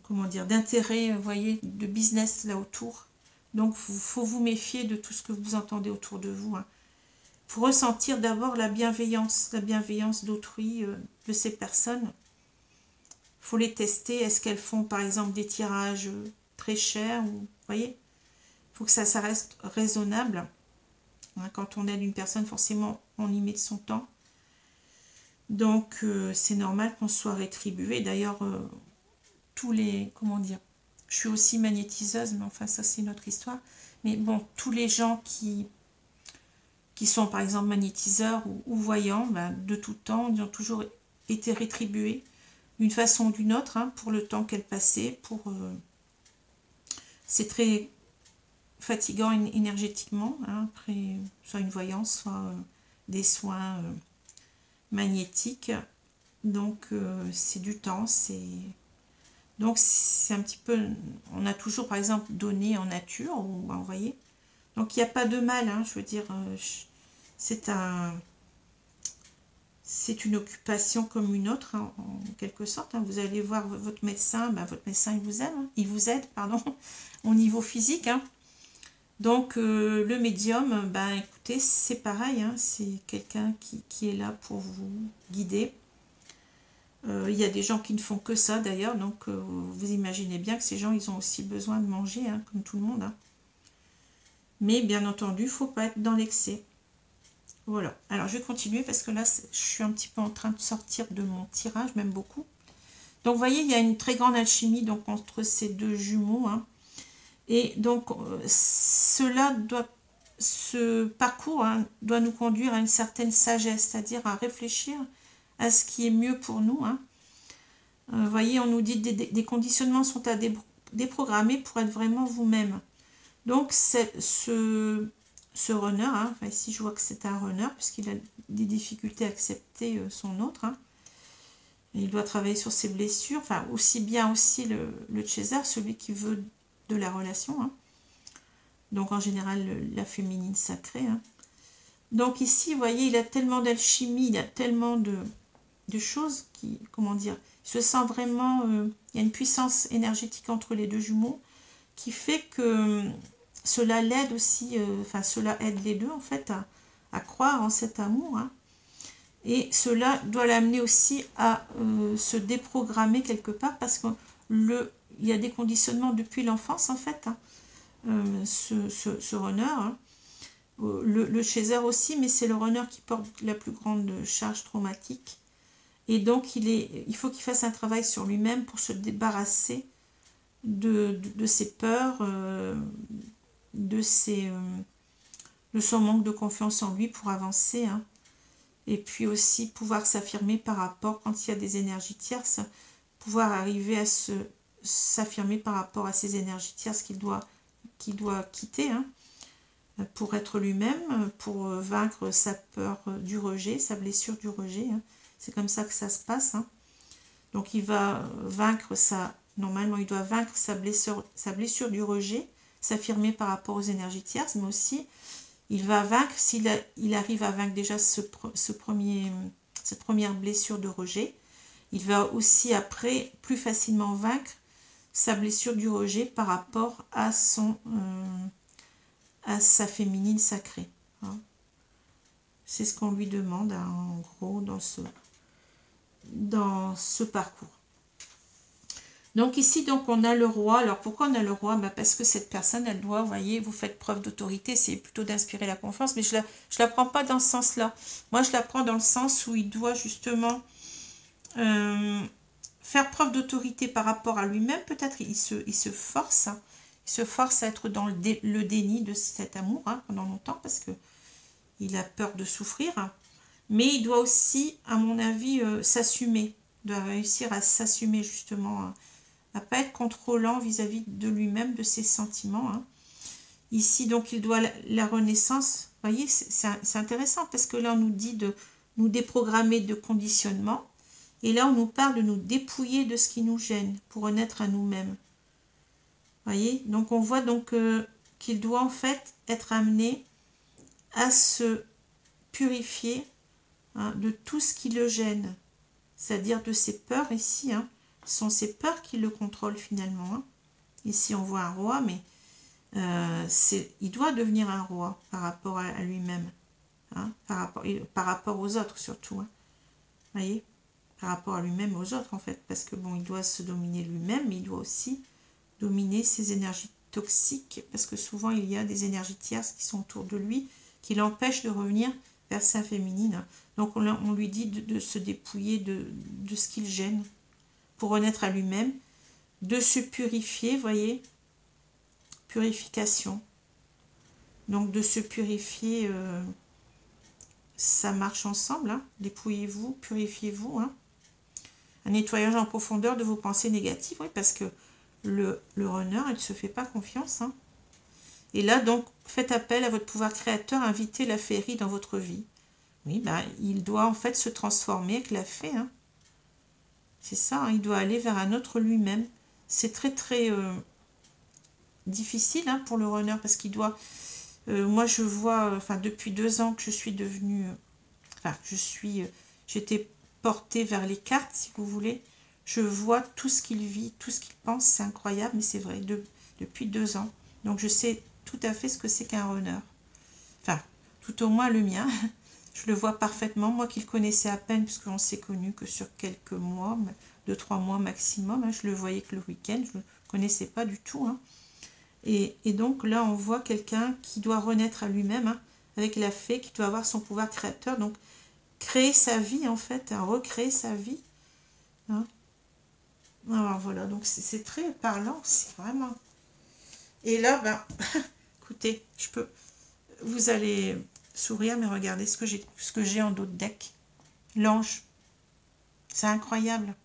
comment dire, d'intérêt, vous voyez, de business là autour. Donc, il faut vous méfier de tout ce que vous entendez autour de vous. Hein. Faut ressentir d'abord la bienveillance d'autrui, de ces personnes. Il faut les tester. Est-ce qu'elles font, par exemple, des tirages très chers ou, vous voyez, il faut que ça reste raisonnable. Hein, quand on aide une personne, forcément, on y met de son temps. Donc, c'est normal qu'on soit rétribué. D'ailleurs, tous les, comment dire, je suis aussi magnétiseuse, mais enfin ça c'est une autre histoire. Mais bon, tous les gens qui sont par exemple magnétiseurs ou voyants, ben, de tout temps, ils ont toujours été rétribués d'une façon ou d'une autre, hein, pour le temps qu'elles passaient. C'est très fatigant énergétiquement, hein, après soit une voyance, soit des soins magnétiques. Donc c'est du temps, donc c'est un petit peu, on a toujours par exemple donné en nature ou envoyé. Donc il n'y a pas de mal, hein, je veux dire, c'est c'est une occupation comme une autre, hein, en quelque sorte. Hein. Vous allez voir votre médecin, votre médecin il vous aide, pardon, au niveau physique. Hein. Donc le médium, écoutez, c'est pareil, hein, c'est quelqu'un qui est là pour vous guider. Il y a des gens qui ne font que ça d'ailleurs, donc vous imaginez bien que ces gens, ils ont aussi besoin de manger, hein, comme tout le monde. Hein. Mais bien entendu, il ne faut pas être dans l'excès. Voilà, alors je vais continuer parce que là, je suis un petit peu en train de sortir de mon tirage, même beaucoup. Donc vous voyez, il y a une très grande alchimie donc, entre ces deux jumeaux. Hein. Et donc, ce parcours hein, doit nous conduire à une certaine sagesse, c'est-à-dire à réfléchir à ce qui est mieux pour nous. Hein. Vous voyez, on nous dit que des conditionnements sont à déprogrammer pour être vraiment vous-même. Donc, ce runner, hein, enfin, ici je vois que c'est un runner, puisqu'il a des difficultés à accepter son autre. Hein. Il doit travailler sur ses blessures, enfin aussi bien aussi le chaser, celui qui veut de la relation. Hein. Donc en général, la féminine sacrée. Hein. Donc ici, vous voyez, il a tellement d'alchimie, il a tellement de choses qui, comment dire, il se sent vraiment, il y a une puissance énergétique entre les deux jumeaux qui fait que cela l'aide aussi, cela aide les deux en fait à croire en cet amour. Hein. Et cela doit l'amener aussi à se déprogrammer quelque part parce qu'il y a des conditionnements depuis l'enfance en fait. Hein. Ce runner, hein. Le chaser aussi, mais c'est le runner qui porte la plus grande charge traumatique. Et donc il faut qu'il fasse un travail sur lui-même pour se débarrasser de ses peurs, de son manque de confiance en lui pour avancer. Hein. Et puis aussi pouvoir s'affirmer par rapport, quand il y a des énergies tierces, pouvoir arriver à s'affirmer par rapport à ces énergies tierces qu'il doit quitter, hein, pour être lui-même, pour vaincre sa peur du rejet, sa blessure du rejet. Hein. C'est comme ça que ça se passe. Hein. Donc il va vaincre normalement il doit vaincre sa blessure du rejet, s'affirmer par rapport aux énergies tierces, mais aussi il va vaincre, s'il arrive à vaincre déjà cette première blessure de rejet, il va aussi après plus facilement vaincre sa blessure du rejet par rapport à sa féminine sacrée. Hein. C'est ce qu'on lui demande hein, en gros dans ce parcours. Donc ici, donc, on a le roi. Alors pourquoi on a le roi? Parce que cette personne, elle doit, vous voyez, vous faites preuve d'autorité, c'est plutôt d'inspirer la confiance, mais je la prends pas dans ce sens-là. Moi, je la prends dans le sens où il doit justement faire preuve d'autorité par rapport à lui-même. Peut-être il se force, hein. Il se force à être dans le déni de cet amour hein, pendant longtemps, parce que il a peur de souffrir. Hein. Mais il doit aussi, à mon avis, s'assumer. Il doit réussir à s'assumer justement, hein, à ne pas être contrôlant vis-à-vis de lui-même, de ses sentiments. Hein. Ici, donc, il doit la renaissance. Vous voyez, c'est intéressant parce que là, on nous dit de nous déprogrammer de conditionnement. Et là, on nous parle de nous dépouiller de ce qui nous gêne pour renaître à nous-mêmes. Vous voyez, donc on voit donc qu'il doit en fait être amené à se purifier hein, de tout ce qui le gêne. C'est-à-dire de ses peurs ici, hein. Ce sont ses peurs qui le contrôlent finalement. Hein. Ici, on voit un roi, mais il doit devenir un roi par rapport à lui-même. Hein, par rapport aux autres surtout. Hein. Vous voyez, par rapport à lui-même et aux autres en fait. Parce que bon, il doit se dominer lui-même, mais il doit aussi dominer ses énergies toxiques. Parce que souvent, il y a des énergies tierces qui sont autour de lui, qui l'empêchent de revenir vers sa féminine. Donc, on lui dit de se dépouiller de ce qu'il gêne pour renaître à lui-même, de se purifier, voyez, purification. Donc, de se purifier, ça marche ensemble, hein. Dépouillez-vous, purifiez-vous. Hein. Un nettoyage en profondeur de vos pensées négatives, oui, parce que le runner, il ne se fait pas confiance. Hein. Et là, donc, faites appel à votre pouvoir créateur, invitez la féerie dans votre vie. Oui, il doit en fait se transformer avec la fée. Hein. C'est ça, hein, il doit aller vers un autre lui-même. C'est très très difficile hein, pour le runner parce qu'il doit... moi je vois, depuis 2 ans que je suis devenue... je suis j'étais portée vers les cartes, si vous voulez. Je vois tout ce qu'il vit, tout ce qu'il pense, c'est incroyable, mais c'est vrai, depuis 2 ans. Donc je sais tout à fait ce que c'est qu'un runner. Enfin, tout au moins le mien. Je le vois parfaitement, moi qui le connaissais à peine, puisqu'on s'est connu que sur quelques mois, 2-3 mois maximum. Hein, je le voyais que le week-end, je ne le connaissais pas du tout. Hein. Et donc là, on voit quelqu'un qui doit renaître à lui-même, hein, avec la fée, qui doit avoir son pouvoir créateur. Donc, créer sa vie, en fait, hein, recréer sa vie. Hein. Alors voilà, donc c'est très parlant, c'est vraiment... Et là, ben, écoutez, vous allez sourire, mais regardez ce que j'ai en dos de deck. L'ange. C'est incroyable.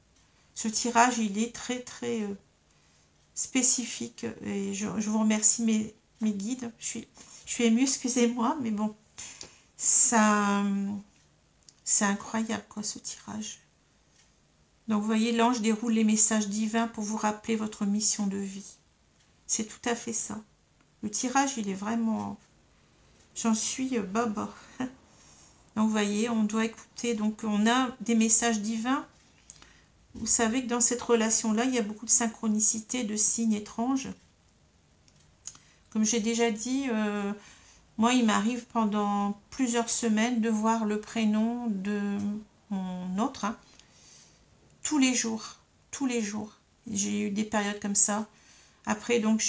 Ce tirage, il est très, très spécifique. Et je vous remercie, mes guides. Je suis émue, excusez-moi, mais bon, ça... C'est incroyable, quoi, ce tirage. Donc, vous voyez, l'ange déroule les messages divins pour vous rappeler votre mission de vie. C'est tout à fait ça. Le tirage, il est vraiment... J'en suis baba. Donc, vous voyez, on doit écouter. Donc, on a des messages divins. Vous savez que dans cette relation-là, il y a beaucoup de synchronicité, de signes étranges. Comme j'ai déjà dit, moi, il m'arrive pendant plusieurs semaines de voir le prénom de mon autre, hein, tous les jours. Tous les jours. J'ai eu des périodes comme ça. Après, donc,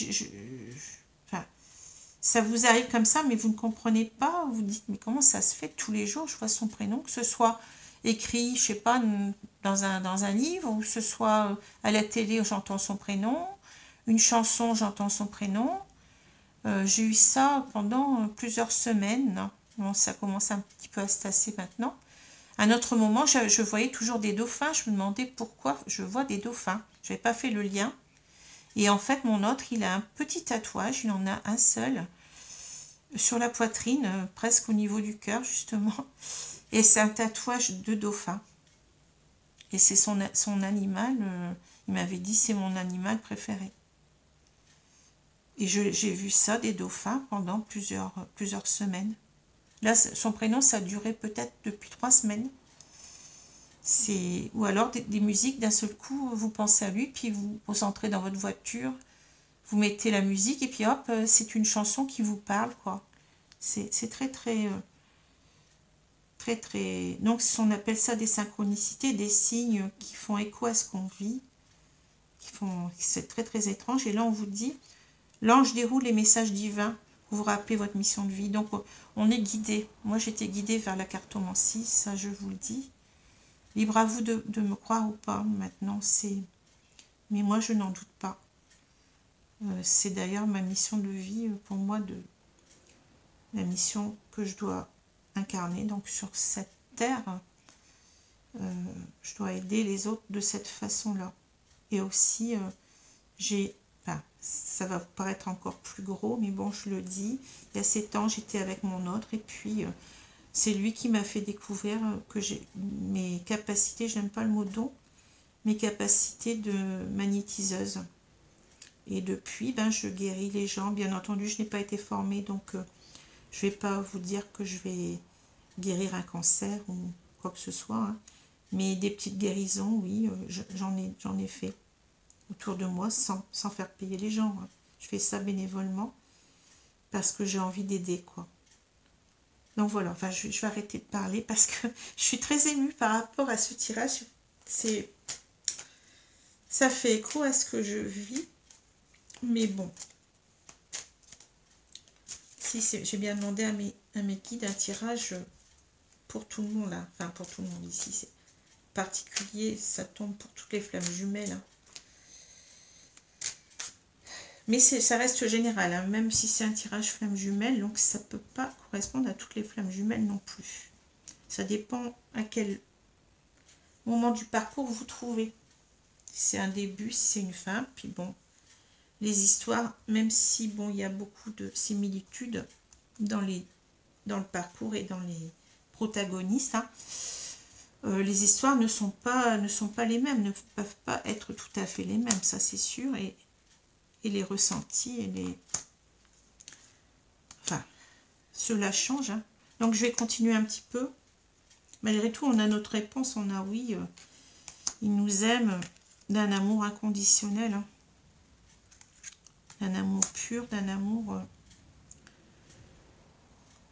enfin, ça vous arrive comme ça, mais vous ne comprenez pas. Vous dites, mais comment ça se fait tous les jours, je vois son prénom, que ce soit écrit, je sais pas, dans un livre, ou que ce soit à la télé, j'entends son prénom, une chanson, j'entends son prénom. J'ai eu ça pendant plusieurs semaines. Bon, ça commence un petit peu à se tasser maintenant. À un autre moment, je voyais toujours des dauphins. Je me demandais pourquoi je vois des dauphins. Je n'avais pas fait le lien. Et en fait, mon autre, il a un petit tatouage. Il en a un seul sur la poitrine, presque au niveau du cœur, justement. Et c'est un tatouage de dauphin. Et c'est son animal. Il m'avait dit, c'est mon animal préféré. Et j'ai vu ça, des dauphins, pendant plusieurs semaines. Là, son prénom, ça a duré peut-être depuis 3 semaines. Ou alors des musiques, d'un seul coup, vous pensez à lui, puis vous entrez dans votre voiture, vous mettez la musique, et puis hop, c'est une chanson qui vous parle, quoi. C'est très, très, très, très... Donc, on appelle ça des synchronicités, des signes qui font écho à ce qu'on vit, c'est très, très étrange. Et là, on vous dit... L'ange déroule les messages divins pour vous rappeler votre mission de vie. Donc, on est guidé. Moi, j'étais guidée vers la cartomancie, ça, je vous le dis. Libre à vous de me croire ou pas. Maintenant, mais moi, je n'en doute pas. C'est d'ailleurs ma mission de vie, pour moi, la mission que je dois incarner. Donc, sur cette terre, je dois aider les autres de cette façon-là. Et aussi, enfin, ça va vous paraître encore plus gros, mais bon, je le dis. Il y a 7 ans, j'étais avec mon autre, et puis c'est lui qui m'a fait découvrir que j'ai mes capacités, je n'aime pas le mot don, mes capacités de magnétiseuse. Et depuis, ben, je guéris les gens. Bien entendu, je n'ai pas été formée, donc je ne vais pas vous dire que je vais guérir un cancer ou quoi que ce soit. Hein. Mais des petites guérisons, oui, j'en ai fait autour de moi sans faire payer les gens. Hein. Je fais ça bénévolement parce que j'ai envie d'aider, quoi. Donc voilà, enfin, je vais arrêter de parler parce que je suis très émue par rapport à ce tirage. Ça fait écho à ce que je vis. Mais bon. Si j'ai bien demandé à mes guides un tirage pour tout le monde, là. Enfin, pour tout le monde ici. C'est particulier, ça tombe pour toutes les flammes jumelles. Hein. Mais ça reste général, hein, même si c'est un tirage flamme jumelle, donc ça ne peut pas correspondre à toutes les flammes jumelles non plus. Ça dépend à quel moment du parcours vous trouvez. Si c'est un début, si c'est une fin, puis bon, les histoires, même si bon, il y a beaucoup de similitudes dans le parcours et dans les protagonistes, hein, les histoires ne sont pas les mêmes, ne peuvent pas être tout à fait les mêmes, ça c'est sûr, et les ressentis, enfin, cela change. Hein. Donc, je vais continuer un petit peu. Malgré tout, on a notre réponse, on a oui, il nous aime d'un amour inconditionnel, hein. D'un amour pur, d'un amour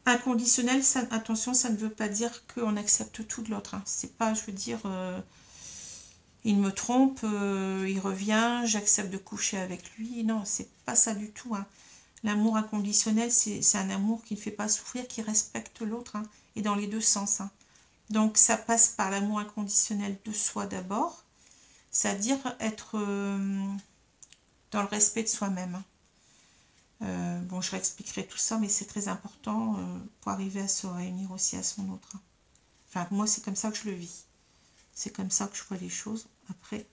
inconditionnel. Ça, attention, ça ne veut pas dire qu'on accepte tout de l'autre, hein. C'est pas, je veux dire, il me trompe, il revient, j'accepte de coucher avec lui. Non, c'est pas ça du tout, hein. L'amour inconditionnel, c'est un amour qui ne fait pas souffrir, qui respecte l'autre, hein, et dans les deux sens, hein. Donc ça passe par l'amour inconditionnel de soi d'abord, c'est-à-dire être dans le respect de soi-même, hein. Bon, je réexpliquerai tout ça, mais c'est très important pour arriver à se réunir aussi à son autre, hein. Enfin, moi, c'est comme ça que je le vis. C'est comme ça que je vois les choses. Après,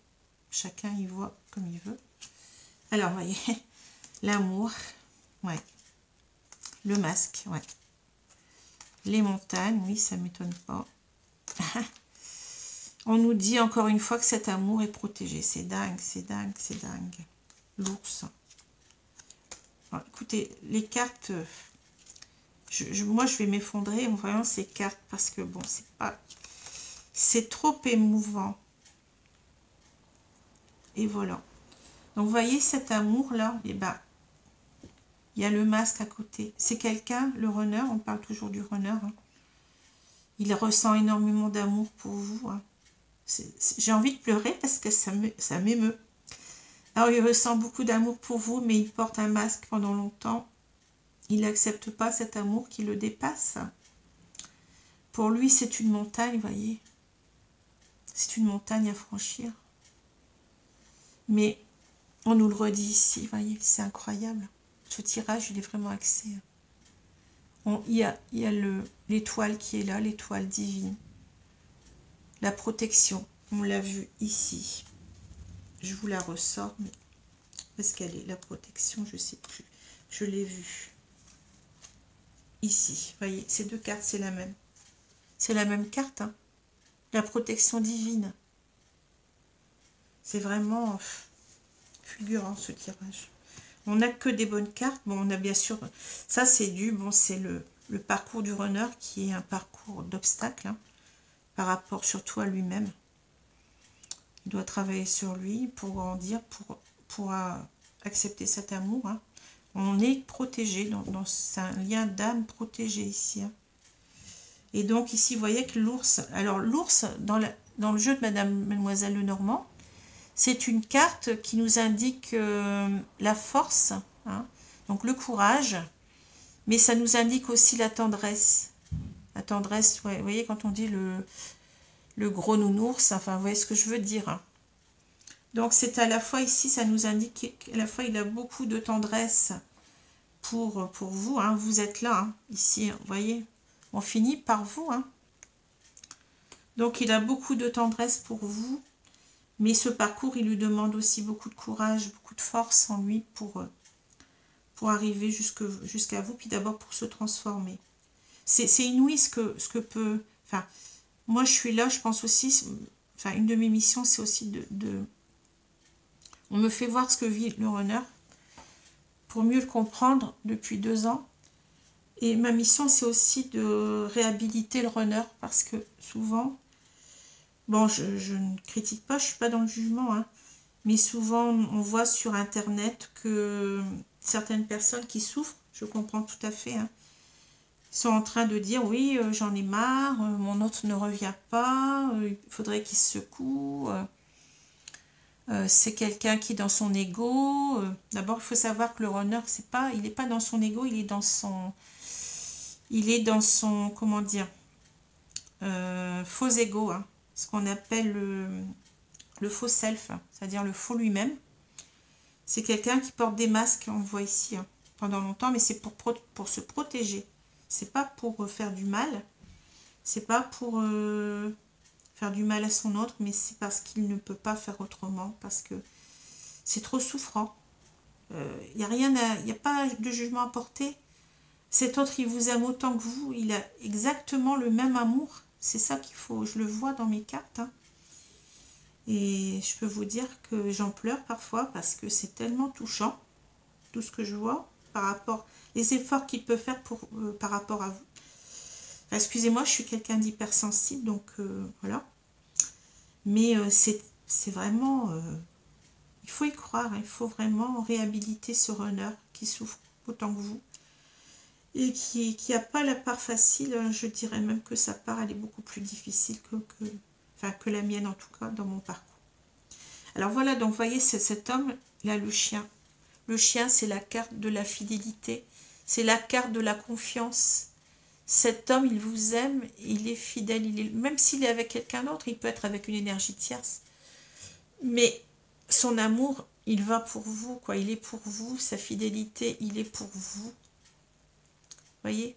chacun y voit comme il veut. Alors, vous voyez, l'amour, ouais. Le masque, ouais. Les montagnes, oui, ça ne m'étonne pas. On nous dit encore une fois que cet amour est protégé. C'est dingue, c'est dingue, c'est dingue. L'ours. Écoutez, les cartes, moi je vais m'effondrer en voyant ces cartes parce que bon, c'est trop émouvant. Et voilà. Donc vous voyez cet amour là, et ben il y a le masque à côté. C'est quelqu'un, le runner, on parle toujours du runner, hein. Il ressent énormément d'amour pour vous, hein. J'ai envie de pleurer parce que ça m'émeut. Alors il ressent beaucoup d'amour pour vous, mais il porte un masque pendant longtemps. Il n'accepte pas cet amour qui le dépasse. Pour lui, c'est une montagne, vous voyez. C'est une montagne à franchir. Mais on nous le redit ici, vous voyez, c'est incroyable. Ce tirage, il est vraiment axé. Il y a l'étoile qui est là, l'étoile divine. La protection, on l'a vu ici. Je vous la ressors, mais où est-ce qu'elle est, la protection, je ne sais plus. Je l'ai vue. Ici, vous voyez, ces deux cartes, c'est la même. C'est la même carte, hein. La protection divine. C'est vraiment fulgurant ce tirage. On n'a que des bonnes cartes. Bon, on a bien sûr, ça c'est bon, c'est le parcours du runner qui est un parcours d'obstacles, hein, par rapport surtout à lui-même. Il doit travailler sur lui pour grandir, pour accepter cet amour, hein. On est protégé, c'est un lien d'âme protégé ici, hein. Et donc ici, vous voyez que l'ours, alors l'ours, dans le jeu de Mademoiselle Lenormand, c'est une carte qui nous indique la force, hein, donc le courage, mais ça nous indique aussi la tendresse. La tendresse, ouais, vous voyez, quand on dit le gros nounours, enfin, vous voyez ce que je veux dire, hein. Donc c'est à la fois ici, ça nous indique qu'à la fois il a beaucoup de tendresse pour vous, hein. Vous êtes là, hein, ici, vous voyez, on finit par vous, hein. Donc il a beaucoup de tendresse pour vous, mais ce parcours, il lui demande aussi beaucoup de courage, beaucoup de force en lui pour arriver jusqu'à vous, puis d'abord pour se transformer. C'est inouï ce que peut... Enfin, moi je suis là, je pense aussi... Enfin, une de mes missions, c'est aussi on me fait voir ce que vit le runner pour mieux le comprendre depuis 2 ans. Et ma mission, c'est aussi de réhabiliter le runner parce que souvent... Bon, je ne critique pas, je ne suis pas dans le jugement, hein, mais souvent on voit sur Internet que certaines personnes qui souffrent, je comprends tout à fait, hein, sont en train de dire oui, j'en ai marre, mon autre ne revient pas, il faudrait qu'il se secoue, c'est quelqu'un qui est dans son ego. D'abord, il faut savoir que le runner, il n'est pas dans son ego, il est dans son, comment dire, faux ego, hein. Ce qu'on appelle le faux self, c'est-à-dire le faux lui-même. C'est quelqu'un qui porte des masques, on le voit ici, hein, pendant longtemps, mais c'est pour se protéger. C'est pas pour faire du mal, c'est pas pour faire du mal à son autre, mais c'est parce qu'il ne peut pas faire autrement, parce que c'est trop souffrant. Il n'y a pas de jugement à porter. Cet autre, il vous aime autant que vous, il a exactement le même amour. C'est ça qu'il faut, je le vois dans mes cartes, hein. Et je peux vous dire que j'en pleure parfois parce que c'est tellement touchant, tout ce que je vois, par rapport, les efforts qu'il peut faire par rapport à vous. Enfin, excusez-moi, je suis quelqu'un d'hypersensible, donc voilà. Mais c'est vraiment... il faut y croire, il faut vraiment réhabiliter ce runner qui souffre autant que vous. Et qui n'a pas la part facile, je dirais même que sa part, elle est beaucoup plus difficile que la mienne, en tout cas, dans mon parcours. Alors voilà, donc vous voyez, cet homme, là, le chien. Le chien, c'est la carte de la fidélité, c'est la carte de la confiance. Cet homme, il vous aime, il est fidèle, même s'il est avec quelqu'un d'autre, il peut être avec une énergie tierce. Mais son amour, il va pour vous, quoi. Il est pour vous, sa fidélité, il est pour vous. Voyez,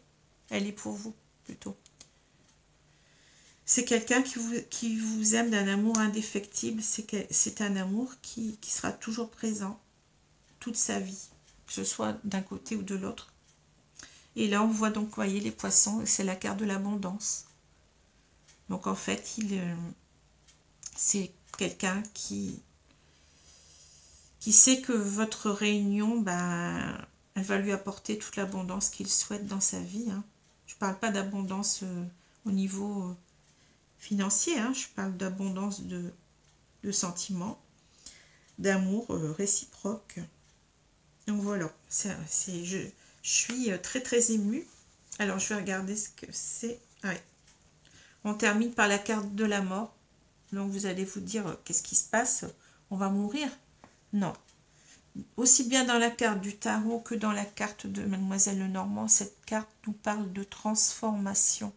elle est pour vous, plutôt. C'est quelqu'un qui vous aime d'un amour indéfectible. C'est un amour qui sera toujours présent toute sa vie, que ce soit d'un côté ou de l'autre. Et là, on voit donc, voyez, les poissons, c'est la carte de l'abondance. Donc, en fait, c'est quelqu'un qui sait que votre réunion, ben, elle va lui apporter toute l'abondance qu'il souhaite dans sa vie. Hein. Je ne parle pas d'abondance au niveau financier, hein. Je parle d'abondance de sentiments, d'amour réciproque. Donc voilà, je suis très très émue. Alors je vais regarder ce que c'est. Ouais. On termine par la carte de la mort. Donc vous allez vous dire, qu'est-ce qui se passe? On va mourir? Non. Aussi bien dans la carte du tarot que dans la carte de Mademoiselle Lenormand, cette carte nous parle de transformation.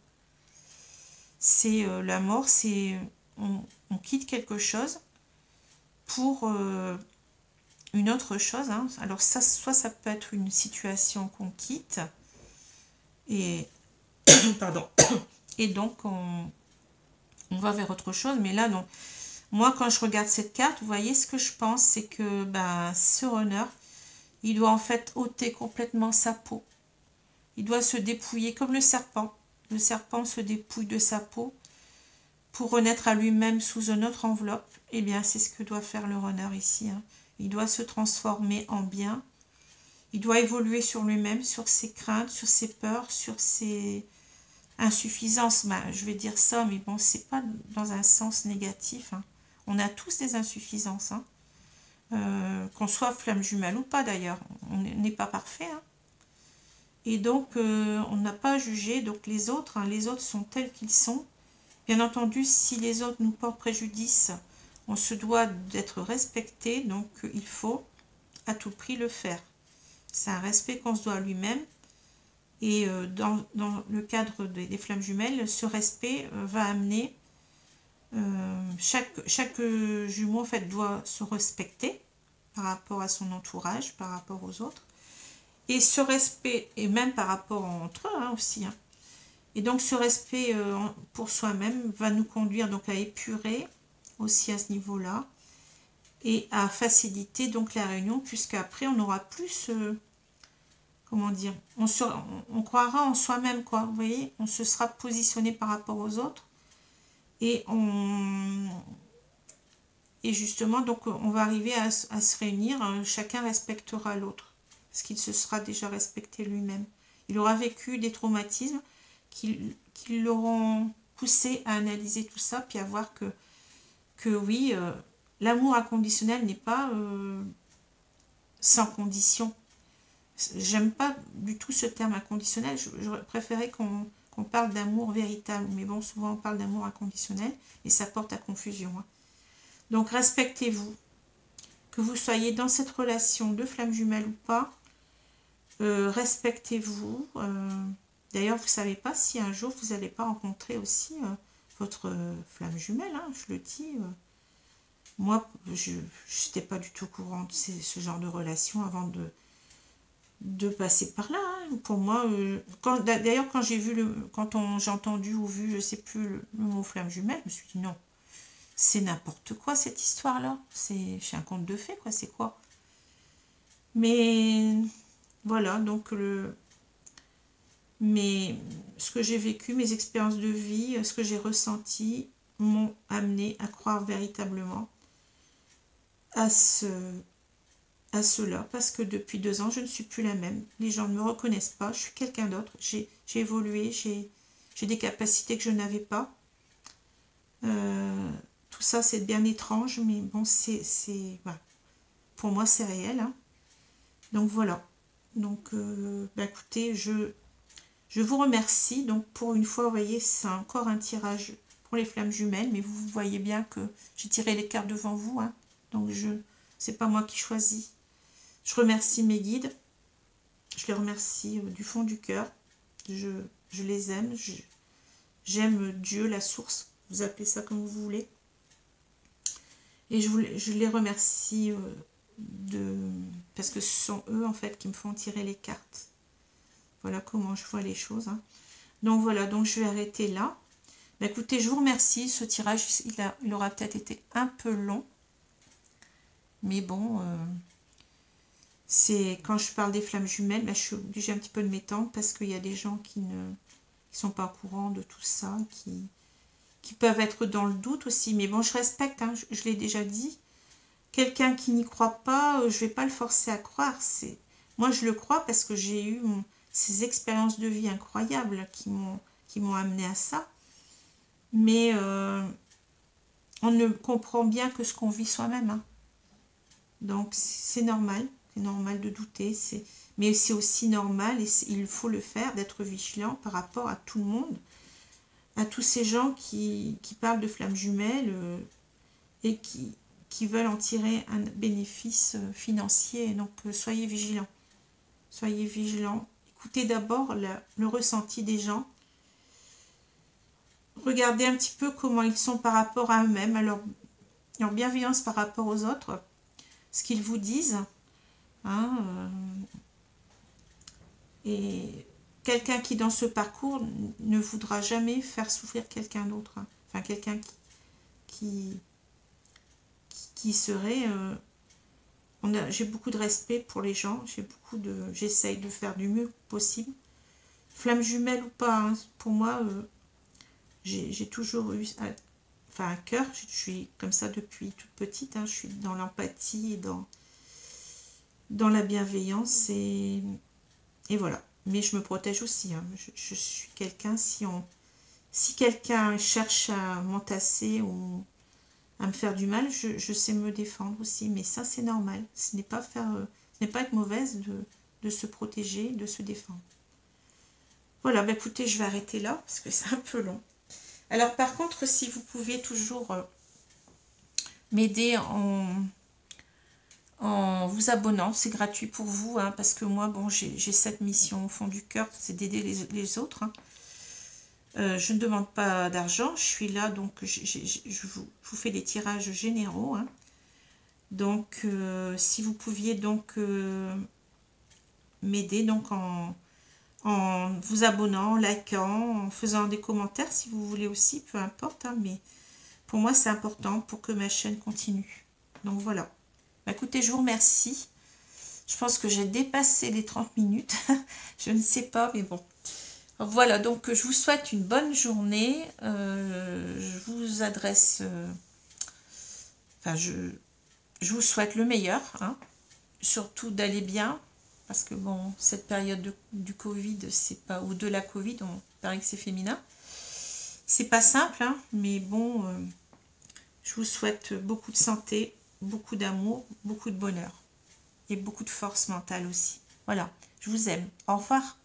C'est la mort, c'est on quitte quelque chose pour une autre chose. Hein. Alors ça, soit ça peut être une situation qu'on quitte et pardon, et donc on va vers autre chose. Mais là, non. Moi, quand je regarde cette carte, vous voyez, ce que je pense, c'est que ben, ce runner, il doit en fait ôter complètement sa peau. Il doit se dépouiller comme le serpent. Le serpent se dépouille de sa peau pour renaître à lui-même sous une autre enveloppe. Eh bien, c'est ce que doit faire le runner ici. Hein. Il doit se transformer en bien. Il doit évoluer sur lui-même, sur ses craintes, sur ses peurs, sur ses insuffisances. Ben, je vais dire ça, mais bon, c'est pas dans un sens négatif. Hein. On a tous des insuffisances. Hein. Qu'on soit flamme jumelle ou pas d'ailleurs. On n'est pas parfait. Hein. Et donc, on n'a pas à juger. Donc, les autres sont tels qu'ils sont. Bien entendu, si les autres nous portent préjudice, on se doit d'être respecté. Donc, il faut à tout prix le faire. C'est un respect qu'on se doit à lui-même. Et dans le cadre des flammes jumelles, ce respect va amener... chaque jumeau en fait, doit se respecter par rapport à son entourage, par rapport aux autres. Et ce respect, et même par rapport entre eux hein, aussi. Hein. Et donc ce respect pour soi-même va nous conduire donc à épurer aussi à ce niveau-là. Et à faciliter donc la réunion, puisqu'après on aura plus... comment dire, on croira en soi-même, quoi. Vous voyez, on se sera positionné par rapport aux autres. Et justement, donc, on va arriver à se réunir. Chacun respectera l'autre. Parce qu'il se sera déjà respecté lui-même. Il aura vécu des traumatismes qui l'auront poussé à analyser tout ça, puis à voir que oui, l'amour inconditionnel n'est pas sans condition. J'aime pas du tout ce terme inconditionnel. J'aurais préféré qu'on parle d'amour véritable. Mais bon, souvent on parle d'amour inconditionnel et ça porte à confusion. Hein. Donc respectez-vous. Que vous soyez dans cette relation de flamme jumelle ou pas, respectez-vous. D'ailleurs, vous ne savez pas si un jour vous n'allez pas rencontrer aussi votre flamme jumelle. Hein, je le dis. Moi, je n'étais pas du tout au courant de ce genre de relation avant de passer par là. Hein. Pour moi, d'ailleurs, quand j'ai entendu ou vu, je ne sais plus, le mot flamme jumelle, je me suis dit non, c'est n'importe quoi cette histoire-là. C'est un conte de fées, quoi, c'est quoi? Mais voilà, donc ce que j'ai vécu, mes expériences de vie, ce que j'ai ressenti, m'ont amené à croire véritablement à cela, parce que depuis 2 ans, je ne suis plus la même. Les gens ne me reconnaissent pas, je suis quelqu'un d'autre. J'ai évolué, j'ai des capacités que je n'avais pas. Tout ça, c'est bien étrange, mais bon, voilà. Pour moi, c'est réel. Hein. Donc, voilà. Donc, bah, écoutez, je vous remercie. Donc, pour une fois, vous voyez, c'est encore un tirage pour les flammes jumelles, mais vous voyez bien que j'ai tiré les cartes devant vous. Hein. Donc, c'est pas moi qui choisis. Je remercie mes guides. Je les remercie du fond du cœur. Je les aime. J'aime Dieu, la source. Vous appelez ça comme vous voulez. Et je les remercie parce que ce sont eux, en fait, qui me font tirer les cartes. Voilà comment je vois les choses. Hein. Donc, voilà. Donc, je vais arrêter là. Bah, écoutez, je vous remercie. Ce tirage, il aura peut-être été un peu long. Mais bon... c'est quand je parle des flammes jumelles, ben, je suis obligée un petit peu de m'étendre parce qu'il y a des gens qui ne sont pas au courant de tout ça, qui peuvent être dans le doute aussi. Mais bon, je respecte, hein, je l'ai déjà dit. Quelqu'un qui n'y croit pas, je ne vais pas le forcer à croire. Moi, je le crois parce que j'ai eu ces expériences de vie incroyables qui m'ont amené à ça. Mais on ne comprend bien que ce qu'on vit soi-même. Hein. Donc, c'est normal. C'est normal de douter, mais c'est aussi normal, et il faut le faire, d'être vigilant par rapport à tout le monde, à tous ces gens qui parlent de flammes jumelles et qui veulent en tirer un bénéfice financier. Donc, soyez vigilants. Soyez vigilants. Écoutez d'abord le ressenti des gens. Regardez un petit peu comment ils sont par rapport à eux-mêmes, à leur bienveillance par rapport aux autres, ce qu'ils vous disent. Hein, et quelqu'un qui dans ce parcours ne voudra jamais faire souffrir quelqu'un d'autre, hein. Enfin quelqu'un qui serait j'ai beaucoup de respect pour les gens, j'essaye de faire du mieux possible, flamme jumelle ou pas, hein, pour moi j'ai toujours eu un cœur, je suis comme ça depuis toute petite, hein, je suis dans l'empathie et dans la bienveillance et voilà. Mais je me protège aussi. Hein. Je suis quelqu'un, si quelqu'un cherche à m'entasser ou à me faire du mal, je sais me défendre aussi. Mais ça, c'est normal. Ce n'est pas être mauvaise de se protéger, de se défendre. Voilà, bah écoutez, je vais arrêter là parce que c'est un peu long. Alors par contre, si vous pouviez toujours m'aider en vous abonnant, c'est gratuit pour vous, hein, parce que moi, bon, j'ai cette mission au fond du cœur, c'est d'aider les autres. Hein. Je ne demande pas d'argent, je suis là, donc je vous fais des tirages généraux. Hein. Donc, si vous pouviez donc m'aider donc en vous abonnant, en likant, en faisant des commentaires, si vous voulez aussi, peu importe, hein, mais pour moi, c'est important pour que ma chaîne continue. Donc, voilà. Bah, écoutez, je vous remercie. Je pense que j'ai dépassé les 30 minutes. Je ne sais pas, mais bon. Voilà, donc je vous souhaite une bonne journée. Je vous adresse... je vous souhaite le meilleur. Hein. Surtout d'aller bien. Parce que bon, cette période du Covid, c'est pas... Ou de la Covid, on paraît que c'est féminin. C'est pas simple, hein, mais bon... je vous souhaite beaucoup de santé, beaucoup d'amour, beaucoup de bonheur. Et beaucoup de force mentale aussi. Voilà, je vous aime. Au revoir.